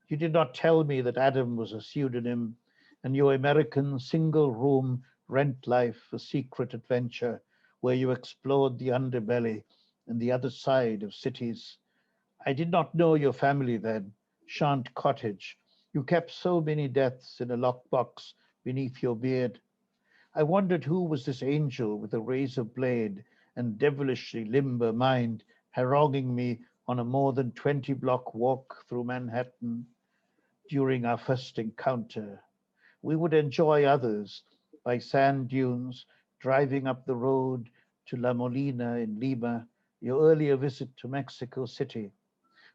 You did not tell me that Adam was a pseudonym, and your American single room rent life a secret adventure where you explored the underbelly and the other side of cities. I did not know your family then, Shant Cottage. You kept so many deaths in a lockbox beneath your beard. I wondered who was this angel with a razor blade and devilishly limber mind haranguing me on a more than 20-block walk through Manhattan during our first encounter. We would enjoy others by sand dunes, driving up the road to La Molina in Lima, your earlier visit to Mexico City.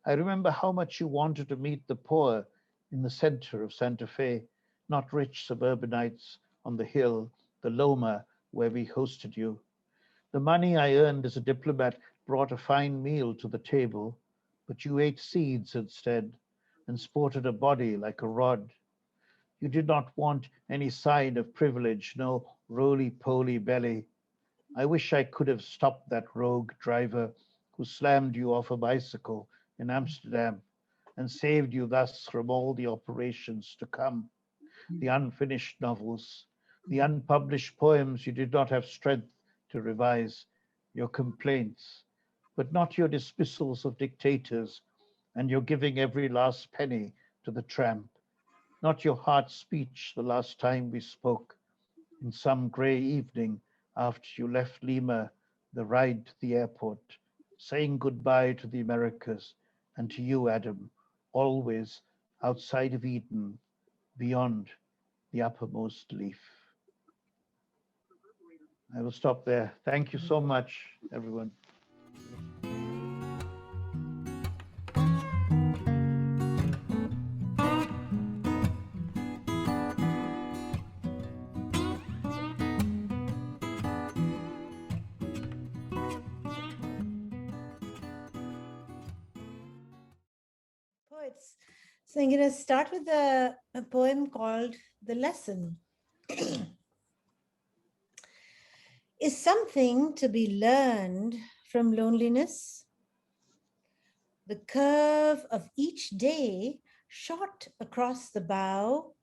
I remember how much you wanted to meet the poor in the center of Santa Fe, not rich suburbanites on the hill, the Loma, where we hosted you. The money I earned as a diplomat brought a fine meal to the table, but you ate seeds instead and sported a body like a rod. You did not want any sign of privilege, no roly-poly belly. I wish I could have stopped that rogue driver who slammed you off a bicycle in Amsterdam and saved you thus from all the operations to come, the unfinished novels, the unpublished poems you did not have strength to revise, your complaints, but not your dismissals of dictators and your giving every last penny to the tramp, not your heart speech the last time we spoke in some grey evening after you left Lima, the ride to the airport, saying goodbye to the Americas and to you, Adam, always outside of Eden, beyond the uppermost leaf. I will stop there. Thank you so much, everyone. Poets. So I'm going to start with a poem called The Lesson. Is something to be learned from loneliness? The curve of each day shot across the bough.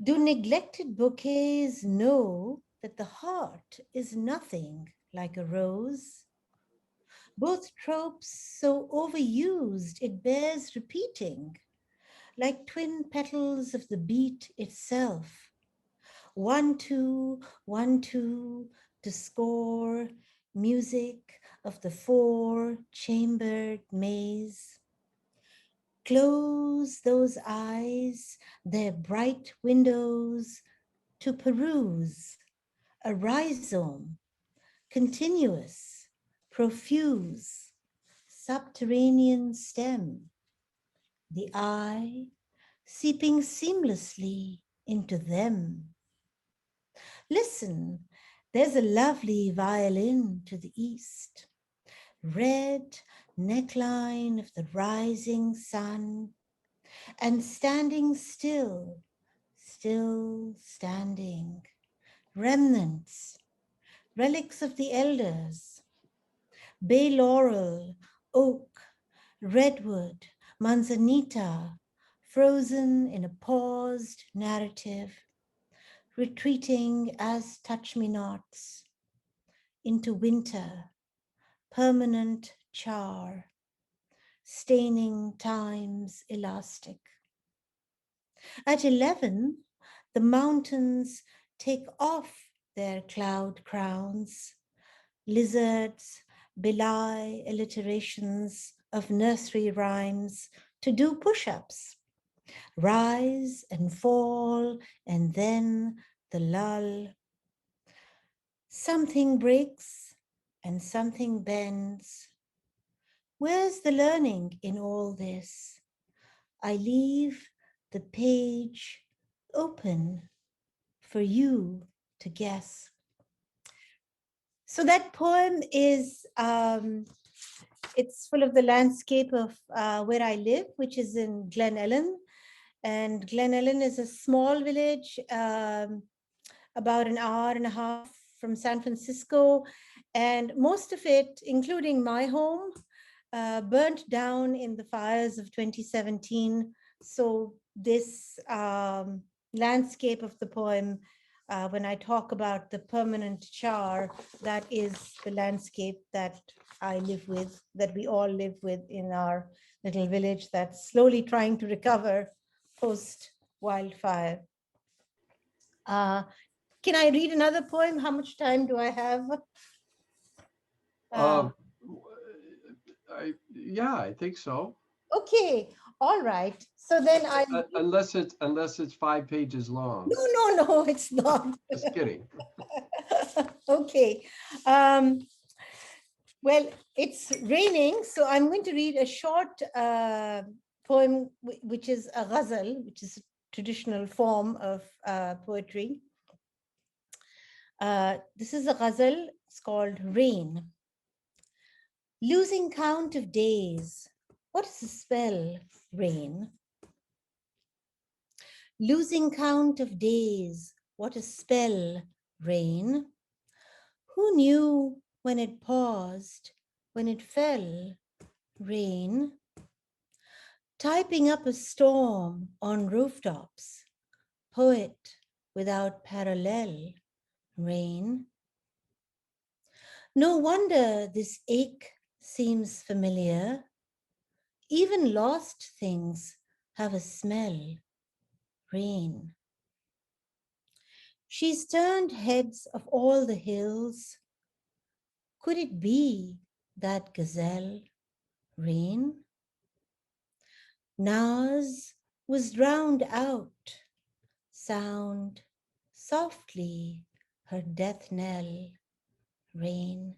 Do neglected bouquets know that the heart is nothing like a rose? Both tropes so overused it bears repeating, like twin petals of the beat itself. 1, 2, 1, 2, to score music of the four-chambered maze. Close those eyes, their bright windows, to peruse a rhizome, continuous, profuse, subterranean stem. The eye seeping seamlessly into them. Listen, there's a lovely violin to the east. Red neckline of the rising sun, and standing still, still standing. Remnants, relics of the elders. Bay laurel, oak, redwood, manzanita, frozen in a paused narrative, retreating as touch-me-nots into winter, permanent char, staining time's elastic. At 11, the mountains take off their cloud crowns. Lizards belie alliterations of nursery rhymes to do push-ups. Rise and fall, and then the lull. Something breaks and something bends. Where's the learning in all this? I leave the page open for you to guess. So that poem is, it's full of the landscape of where I live, which is in Glen Ellen. And Glen Ellen is a small village, about an hour and a half from San Francisco. And most of it, including my home, burnt down in the fires of 2017. So this landscape of the poem, when I talk about the permanent char, that is the landscape that I live with, that we all live with in our little village that's slowly trying to recover post-wildfire. Can I read another poem? How much time do I have? Yeah, I think so. Okay, all right. So then unless it's 5 pages long. No, it's not. Just kidding. Okay. Well, it's raining, so I'm going to read a short poem, which is a ghazal, which is a traditional form of poetry. This is a ghazal. It's called Rain. Losing count of days. What is the spell, rain? Losing count of days. What a spell, rain. Who knew when it paused, when it fell, rain? Typing up a storm on rooftops, poet without parallel, rain. No wonder this ache seems familiar. Even lost things have a smell, rain. She's turned heads of all the hills. Could it be that gazelle, rain? Naz was drowned out. Sound softly her death knell, rain.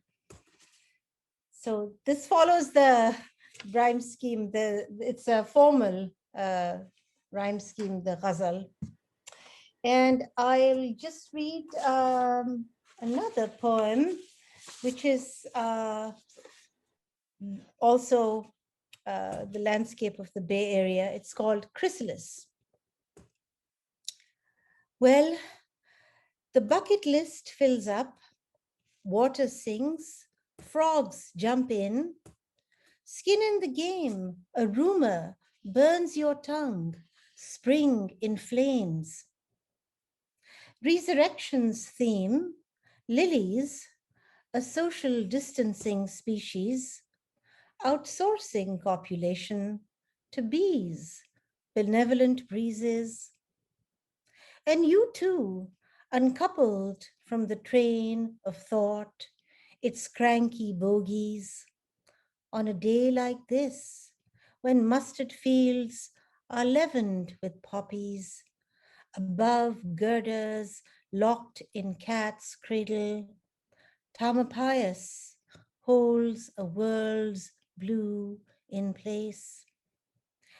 So this follows the rhyme scheme. It's a formal rhyme scheme, the ghazal. And I'll just read another poem, which is also the landscape of the Bay Area. It's called Chrysalis. Well, the bucket list fills up, water sings, frogs jump in, skin in the game, a rumor burns your tongue, spring in flames. Resurrection's theme, lilies, a social distancing species, outsourcing copulation to bees, benevolent breezes. And you too, uncoupled from the train of thought, its cranky bogies, on a day like this, when mustard fields are leavened with poppies, above girders locked in cat's cradle, Tamalpais holds a world's blue in place,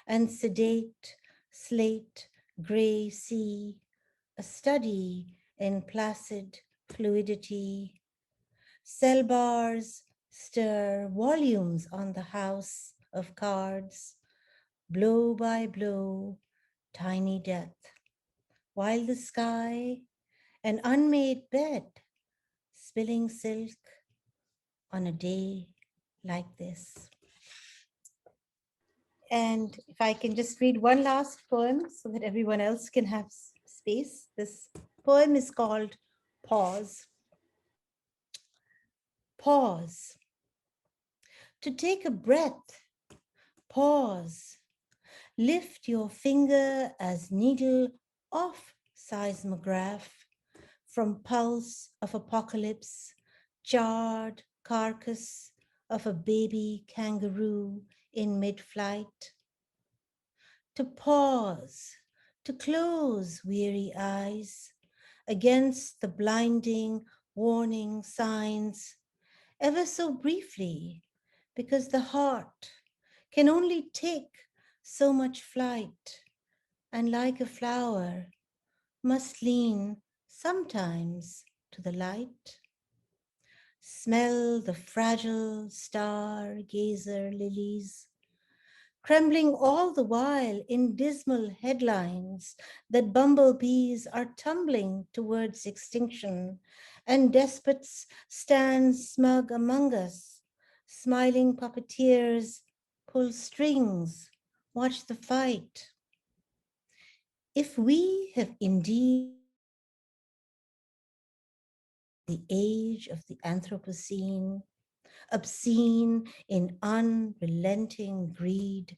and sedate slate gray sea, a study in placid fluidity. Cell bars stir volumes on the house of cards, blow by blow, tiny death, while the sky, an unmade bed, spilling silk on a day like this. And if I can just read one last poem so that everyone else can have space. This poem is called Pause. Pause. To take a breath, pause. Lift your finger as needle off seismograph from pulse of apocalypse, charred carcass of a baby kangaroo in mid-flight. To pause, to close weary eyes against the blinding warning signs, ever so briefly, because the heart can only take so much flight, and like a flower, must lean sometimes to the light. Smell the fragile stargazer lilies, trembling all the while in dismal headlines that bumblebees are tumbling towards extinction, and despots stand smug among us, smiling puppeteers pull strings, watch the fight. If we have indeed the age of the Anthropocene, obscene in unrelenting greed,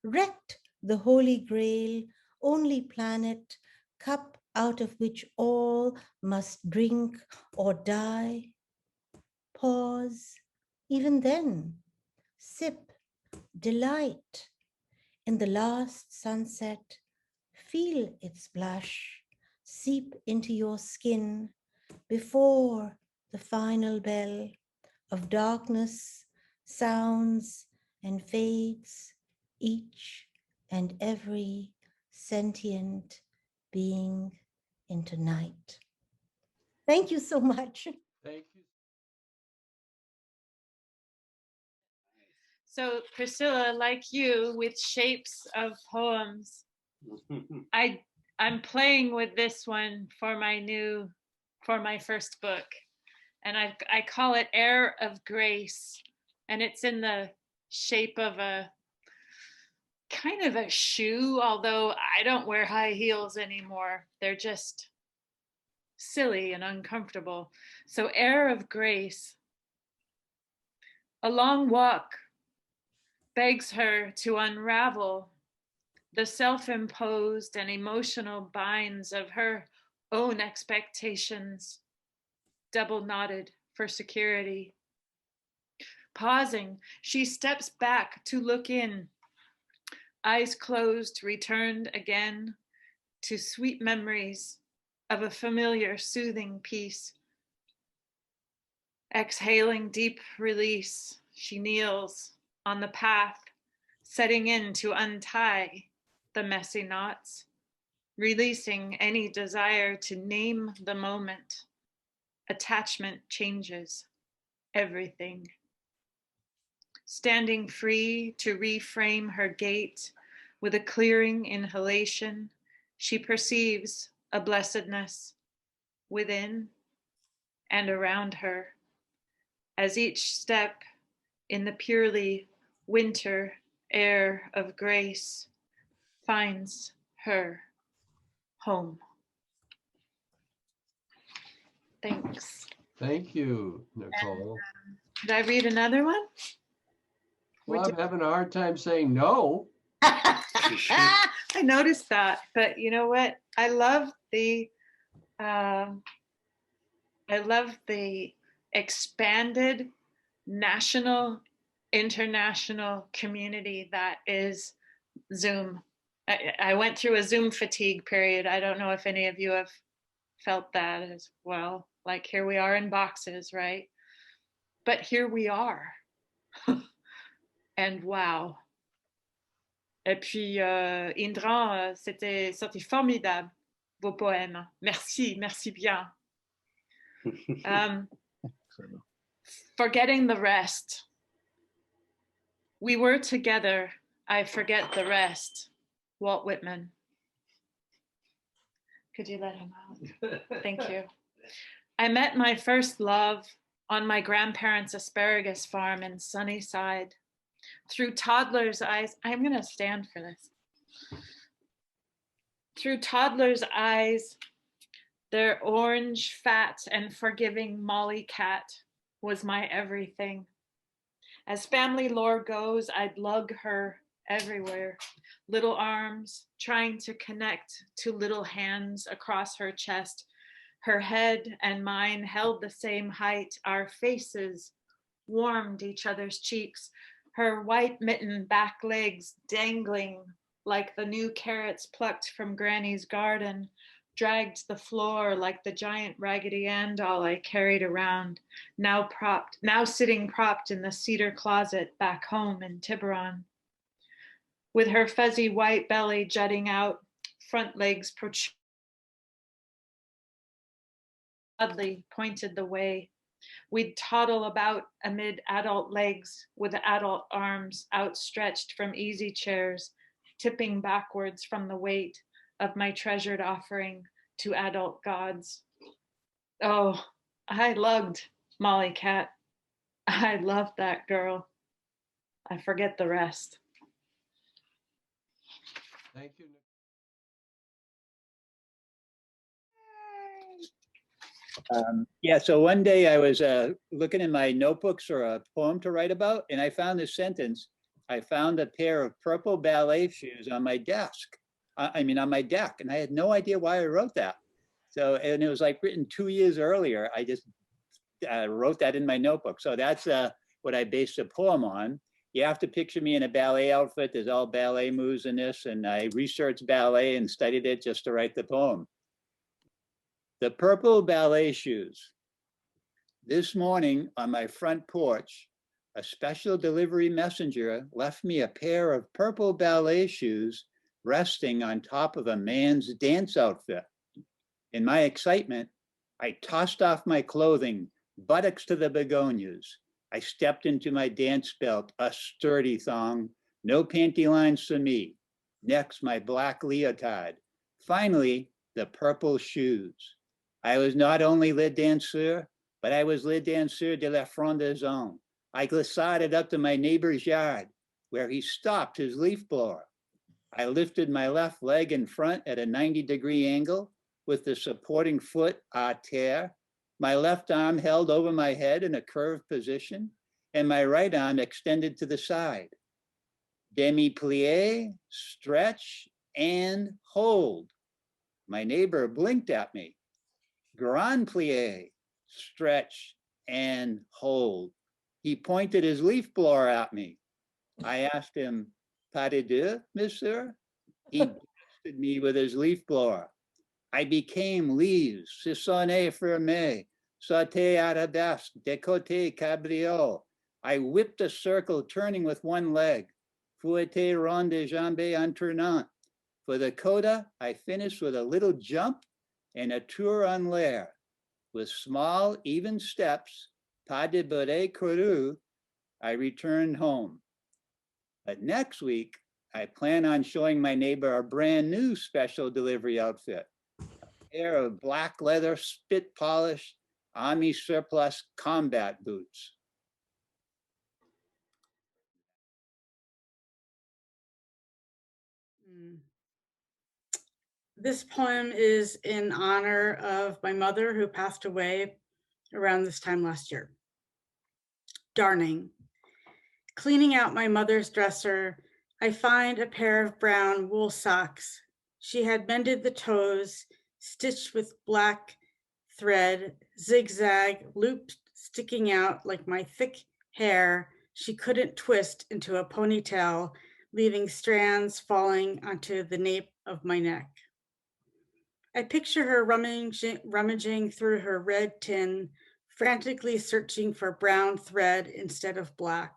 wrecked the Holy Grail, only planet, cup out of which all must drink or die. Pause, even then, sip, delight. In the last sunset, feel its blush seep into your skin before the final bell of darkness sounds and fades each and every sentient being into night. Thank you so much. Thank you. So Priscilla, like you, with shapes of poems, I'm playing with this one for my first book, and I call it Air of Grace, and it's in the shape of a kind of a shoe, although I don't wear high heels anymore. They're just silly and uncomfortable. So Air of Grace. A long walk begs her to unravel the self-imposed and emotional binds of her own expectations, double knotted for security. Pausing, she steps back to look in, eyes closed, returned again to sweet memories of a familiar, soothing peace. Exhaling deep release, she kneels on the path, setting in to untie the messy knots, releasing any desire to name the moment. Attachment changes everything. Standing free to reframe her gait with a clearing inhalation, she perceives a blessedness within and around her as each step in the purely winter air of grace finds her home. Thanks. Thank you, Nicole. Did I read another one? Well, I'm having a hard time saying no. I noticed that, but you know what? I love the expanded national, international community that is Zoom. I went through a Zoom fatigue period. I don't know if any of you have felt that as well. Like here we are in boxes, right? But here we are. And wow. Et puis, Indran, c'était formidable, vos poèmes. Merci, merci bien. Forgetting the rest. We were together, I forget the rest. Walt Whitman. Could you let him out? Thank you. I met my first love on my grandparents' asparagus farm in Sunnyside. Through toddlers' eyes, I'm gonna stand for this. Through toddlers' eyes, their orange, fat, and forgiving Molly cat was my everything. As family lore goes, I'd lug her everywhere. Little arms trying to connect to little hands across her chest. Her head and mine held the same height. Our faces warmed each other's cheeks. Her white mitten back legs dangling like the new carrots plucked from Granny's garden, dragged the floor like the giant Raggedy Ann doll I carried around, now sitting propped in the cedar closet back home in Tiburon. With her fuzzy white belly jutting out, front legs proudly pointed the way. We'd toddle about amid adult legs with adult arms outstretched from easy chairs, tipping backwards from the weight of my treasured offering to adult gods. Oh, I lugged Molly Cat. I loved that girl. I forget the rest. Thank you. Yeah, so one day I was looking in my notebooks for a poem to write about, and I found this sentence. I found a pair of purple ballet shoes on my desk. On my deck, and I had no idea why I wrote that. So, and it was like written 2 years earlier. I just wrote that in my notebook. So that's what I based the poem on. You have to picture me in a ballet outfit. There's all ballet moves in this, and I researched ballet and studied it just to write the poem. The purple ballet shoes. This morning on my front porch, a special delivery messenger left me a pair of purple ballet shoes resting on top of a man's dance outfit. In my excitement, I tossed off my clothing, buttocks to the begonias. I stepped into my dance belt, a sturdy thong, no panty lines for me. Next, my black leotard. Finally, the purple shoes. I was not only le danseur, but I was le danseur de la frondaison. I glissaded up to my neighbor's yard, where he stopped his leaf blower. I lifted my left leg in front at a 90-degree angle with the supporting foot à terre, my left arm held over my head in a curved position, and my right arm extended to the side. Demi-plie, stretch, and hold. My neighbor blinked at me. Grand plie, stretch, and hold. He pointed his leaf blower at me. I asked him, pas de deux, monsieur? He blasted me with his leaf blower. I became leaves, sissonne ferme, sauté arabesque, décoté cabriole. I whipped a circle, turning with one leg, fouetté rond de jambe en tournant. For the coda, I finished with a little jump and a tour en l'air. With small, even steps, pas de bourrée couru, I returned home. But next week, I plan on showing my neighbor a brand new special delivery outfit. A pair of black leather, spit polished, Army surplus combat boots. This poem is in honor of my mother, who passed away around this time last year. Darning. Cleaning out my mother's dresser, I find a pair of brown wool socks. She had mended the toes, stitched with black thread, zigzag, looped sticking out like my thick hair she couldn't twist into a ponytail, leaving strands falling onto the nape of my neck. I picture her rummaging through her red tin, frantically searching for brown thread instead of black.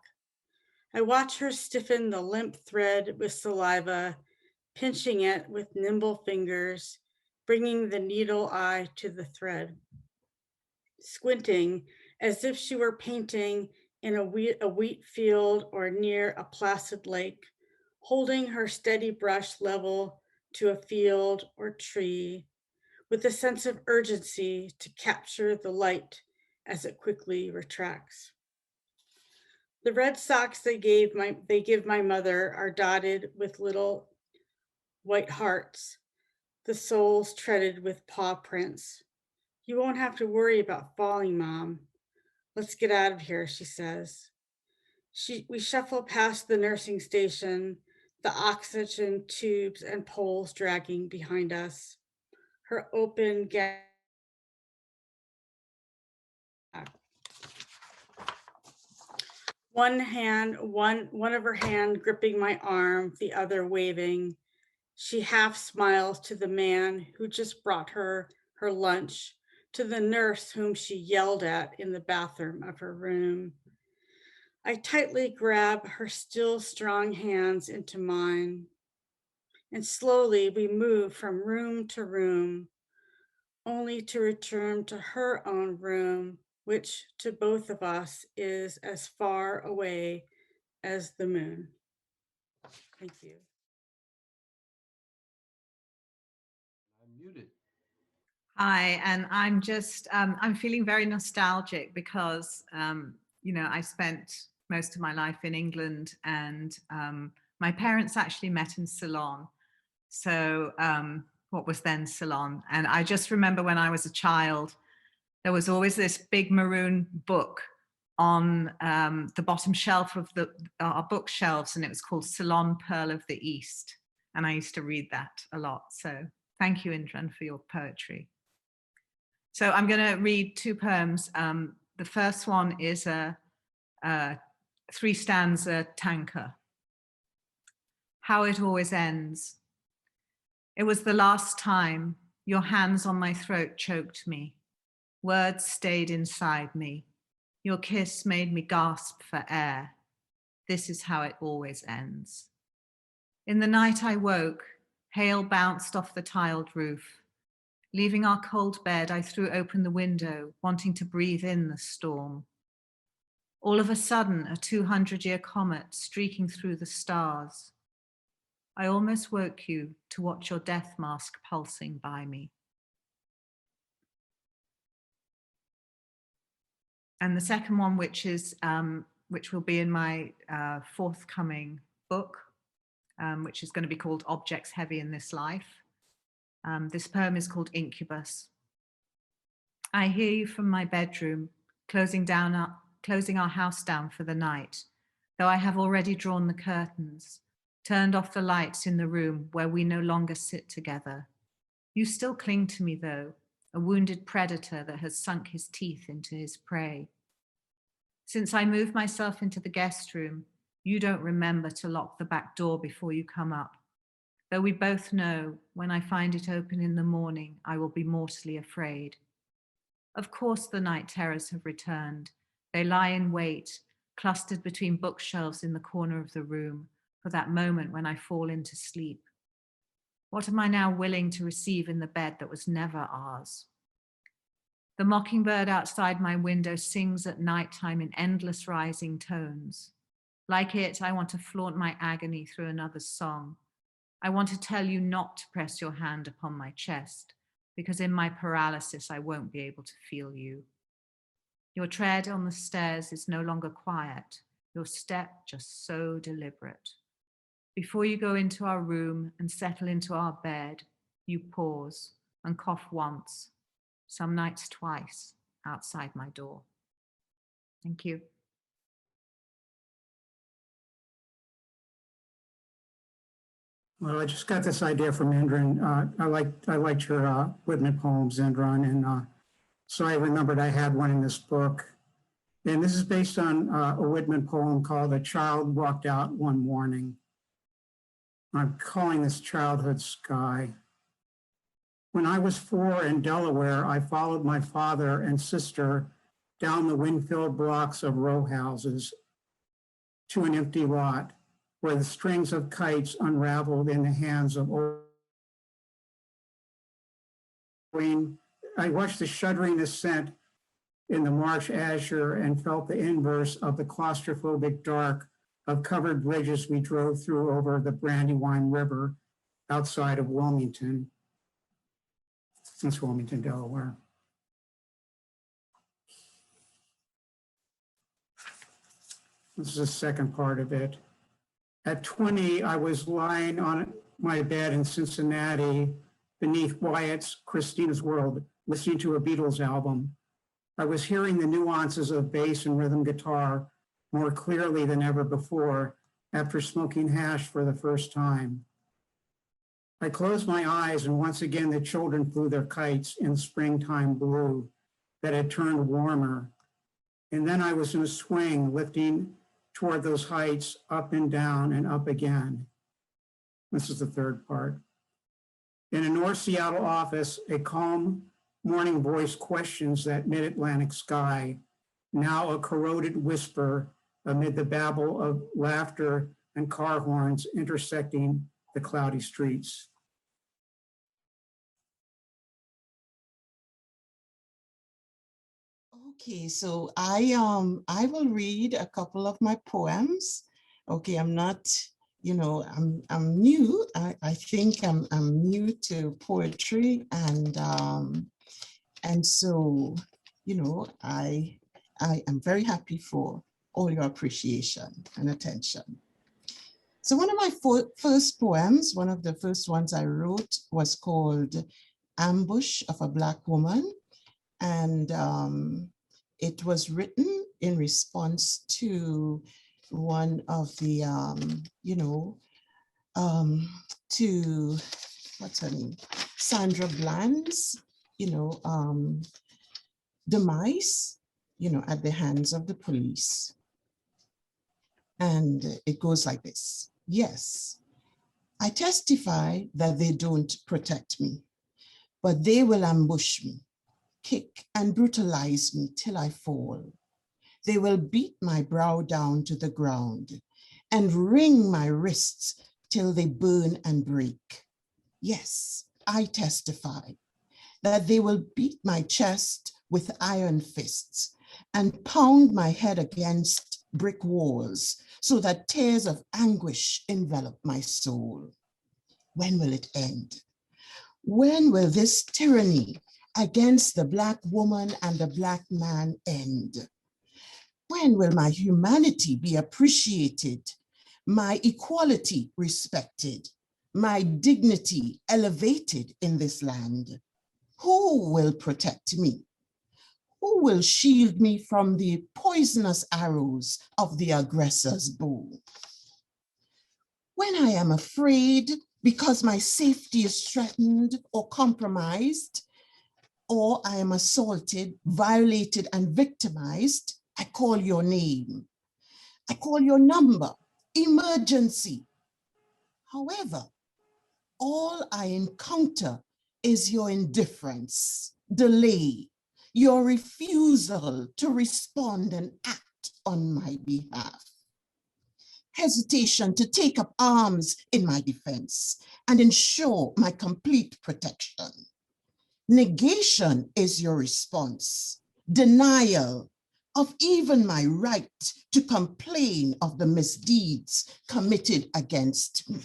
I watch her stiffen the limp thread with saliva, pinching it with nimble fingers, bringing the needle eye to the thread. Squinting as if she were painting in a wheat field or near a placid lake, holding her steady brush level to a field or tree, with a sense of urgency to capture the light as it quickly retracts. The red socks they give my mother are dotted with little white hearts, the soles treaded with paw prints. You won't have to worry about falling, Mom. Let's get out of here, she says. We shuffle past the nursing station, the oxygen tubes and poles dragging behind us. Her open gap. One of her hand gripping my arm, the other waving. She half smiles to the man who just brought her lunch, to the nurse whom she yelled at in the bathroom of her room. I tightly grab her still strong hands into mine, and slowly we move from room to room, only to return to her own room, which to both of us is as far away as the moon. Thank you. I'm muted. Hi, and I'm just, I'm feeling very nostalgic because, I spent most of my life in England, and my parents actually met in Ceylon. So what was then Ceylon. And I just remember when I was a child, there was always this big maroon book on the bottom shelf of our bookshelves, and it was called Ceylon, Pearl of the East. And I used to read that a lot. So thank you, Indran, for your poetry. So I'm going to read two poems. The first one is a 3-stanza tanka. How it always ends. It was the last time your hands on my throat choked me. Words stayed inside me. Your kiss made me gasp for air. This is how it always ends. In the night I woke, hail bounced off the tiled roof. Leaving our cold bed, I threw open the window, wanting to breathe in the storm. All of a sudden, a 200-year comet streaking through the stars. I almost woke you to watch your death mask pulsing by me. And the second one, which will be in my forthcoming book, which is going to be called Objects Heavy in This Life. This poem is called Incubus. I hear you from my bedroom, closing our house down for the night, though I have already drawn the curtains, turned off the lights in the room where we no longer sit together. You still cling to me though, a wounded predator that has sunk his teeth into his prey. Since I moved myself into the guest room, you don't remember to lock the back door before you come up, though we both know when I find it open in the morning, I will be mortally afraid. Of course, the night terrors have returned. They lie in wait, clustered between bookshelves in the corner of the room, for that moment when I fall into sleep. What am I now willing to receive in the bed that was never ours? The mockingbird outside my window sings at nighttime in endless rising tones. Like it, I want to flaunt my agony through another's song. I want to tell you not to press your hand upon my chest, because in my paralysis, I won't be able to feel you. Your tread on the stairs is no longer quiet, your step just so deliberate. Before you go into our room and settle into our bed, you pause and cough once, some nights twice, outside my door. Thank you. Well, I just got this idea from Indran. I liked your Whitman poems, Indran, and so I remembered I had one in this book. And this is based on a Whitman poem called "A Child Walked Out One Morning." I'm calling this Childhood Sky. When I was 4 in Delaware, I followed my father and sister down the wind-filled blocks of row houses to an empty lot where the strings of kites unraveled in the hands of I watched the shuddering ascent in the marsh azure and felt the inverse of the claustrophobic dark of covered bridges we drove through over the Brandywine River outside of Wilmington. That's Wilmington, Delaware. This is the second part of it. At 20, I was lying on my bed in Cincinnati beneath Wyatt's Christina's World, listening to a Beatles album. I was hearing the nuances of bass and rhythm guitar more clearly than ever before after smoking hash for the first time. I closed my eyes and once again the children flew their kites in springtime blue that had turned warmer. And then I was in a swing lifting toward those heights, up and down and up again. This is the third part. In a North Seattle office, a calm morning voice questions that mid-Atlantic sky, now a corroded whisper amid the babble of laughter and car horns intersecting the cloudy streets. Okay, so I will read a couple of my poems. Okay, I'm not, I'm new. I think I'm new to poetry, and so, I am very happy for all your appreciation and attention. So one of my first poems, one of the first ones I wrote, was called Ambush of a Black Woman. And it was written in response to one of the, to, what's her name? Sandra Bland's, demise, at the hands of the police. And it goes like this. Yes, I testify that they don't protect me, but they will ambush me, kick and brutalize me till I fall. They will beat my brow down to the ground and wring my wrists till they burn and break. Yes, I testify that they will beat my chest with iron fists and pound my head against brick walls so that tears of anguish envelop my soul. When will it end? When will this tyranny against the Black woman and the Black man end? When will my humanity be appreciated, my equality respected, my dignity elevated in this land? Who will protect me? Who will shield me from the poisonous arrows of the aggressor's bow? When I am afraid because my safety is threatened or compromised, or I am assaulted, violated, and victimized, I call your name. I call your number, emergency. However, all I encounter is your indifference, delay, your refusal to respond and act on my behalf. Hesitation to take up arms in my defense and ensure my complete protection. Negation is your response, denial of even my right to complain of the misdeeds committed against me.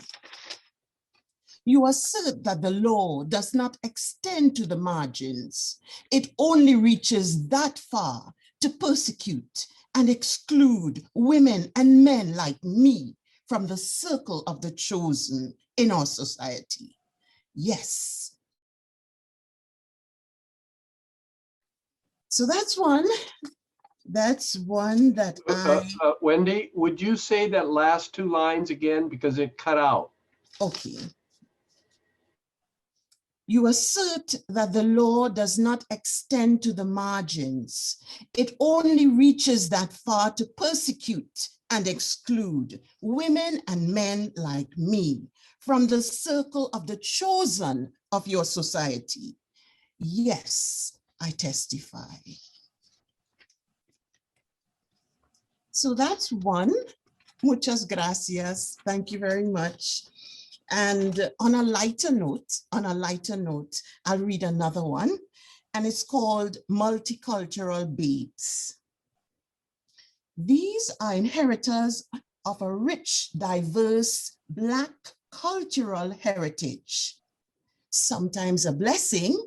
You assert that the law does not extend to the margins. It only reaches that far to persecute and exclude women and men like me from the circle of the chosen in our society. Yes. So that's one. That's one that Wendy, would you say that last two lines again because it cut out? Okay. You assert that the law does not extend to the margins. It only reaches that far to persecute and exclude women and men like me from the circle of the chosen of your society. Yes, I testify. So that's one. Muchas gracias. Thank you very much. And on a lighter note, I'll read another one, and it's called Multicultural Babes. These are inheritors of a rich, diverse Black cultural heritage. Sometimes a blessing,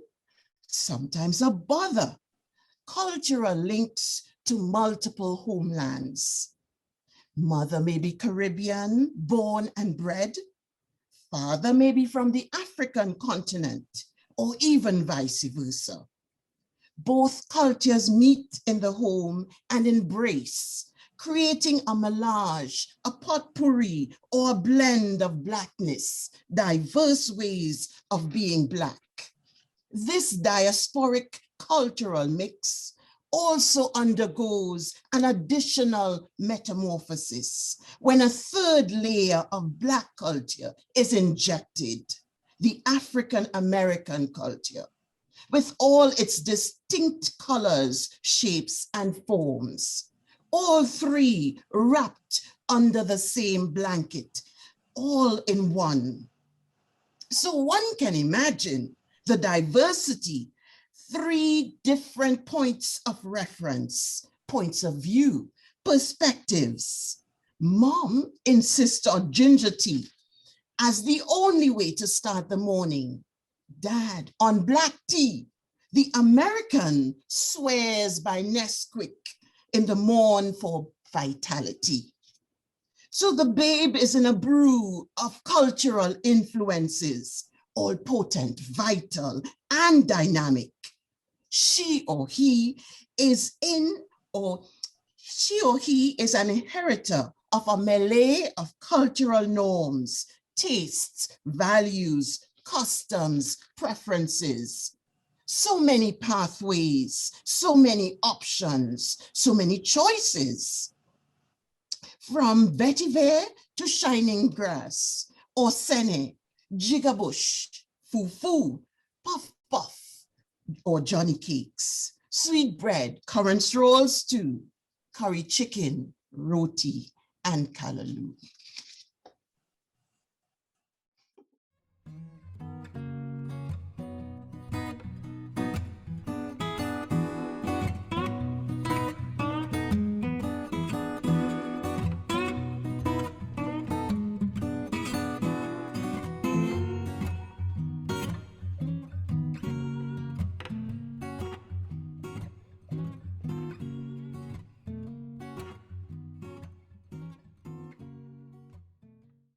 sometimes a bother. Cultural links to multiple homelands. Mother may be Caribbean, born and bred. Father may be from the African continent, or even vice versa. Both cultures meet in the home and embrace, creating a melange, a potpourri, or a blend of Blackness, diverse ways of being Black. This diasporic cultural mix also undergoes an additional metamorphosis when a third layer of Black culture is injected, the African American culture, with all its distinct colors, shapes, and forms, all three wrapped under the same blanket, all in one. So one can imagine the diversity, three different points of reference, points of view, perspectives. Mom insists on ginger tea as the only way to start the morning. Dad on black tea. The American swears by Nesquik in the morn for vitality. So the babe is in a brew of cultural influences, all potent, vital, and dynamic. She or he is an inheritor of a melee of cultural norms, tastes, values, customs, preferences. So many pathways, so many options, so many choices. From vetiver to shining grass, or sene, jigabush, fufu, puff puff, or Johnny cakes, sweet bread, currants rolls too, curry chicken, roti, and callaloo.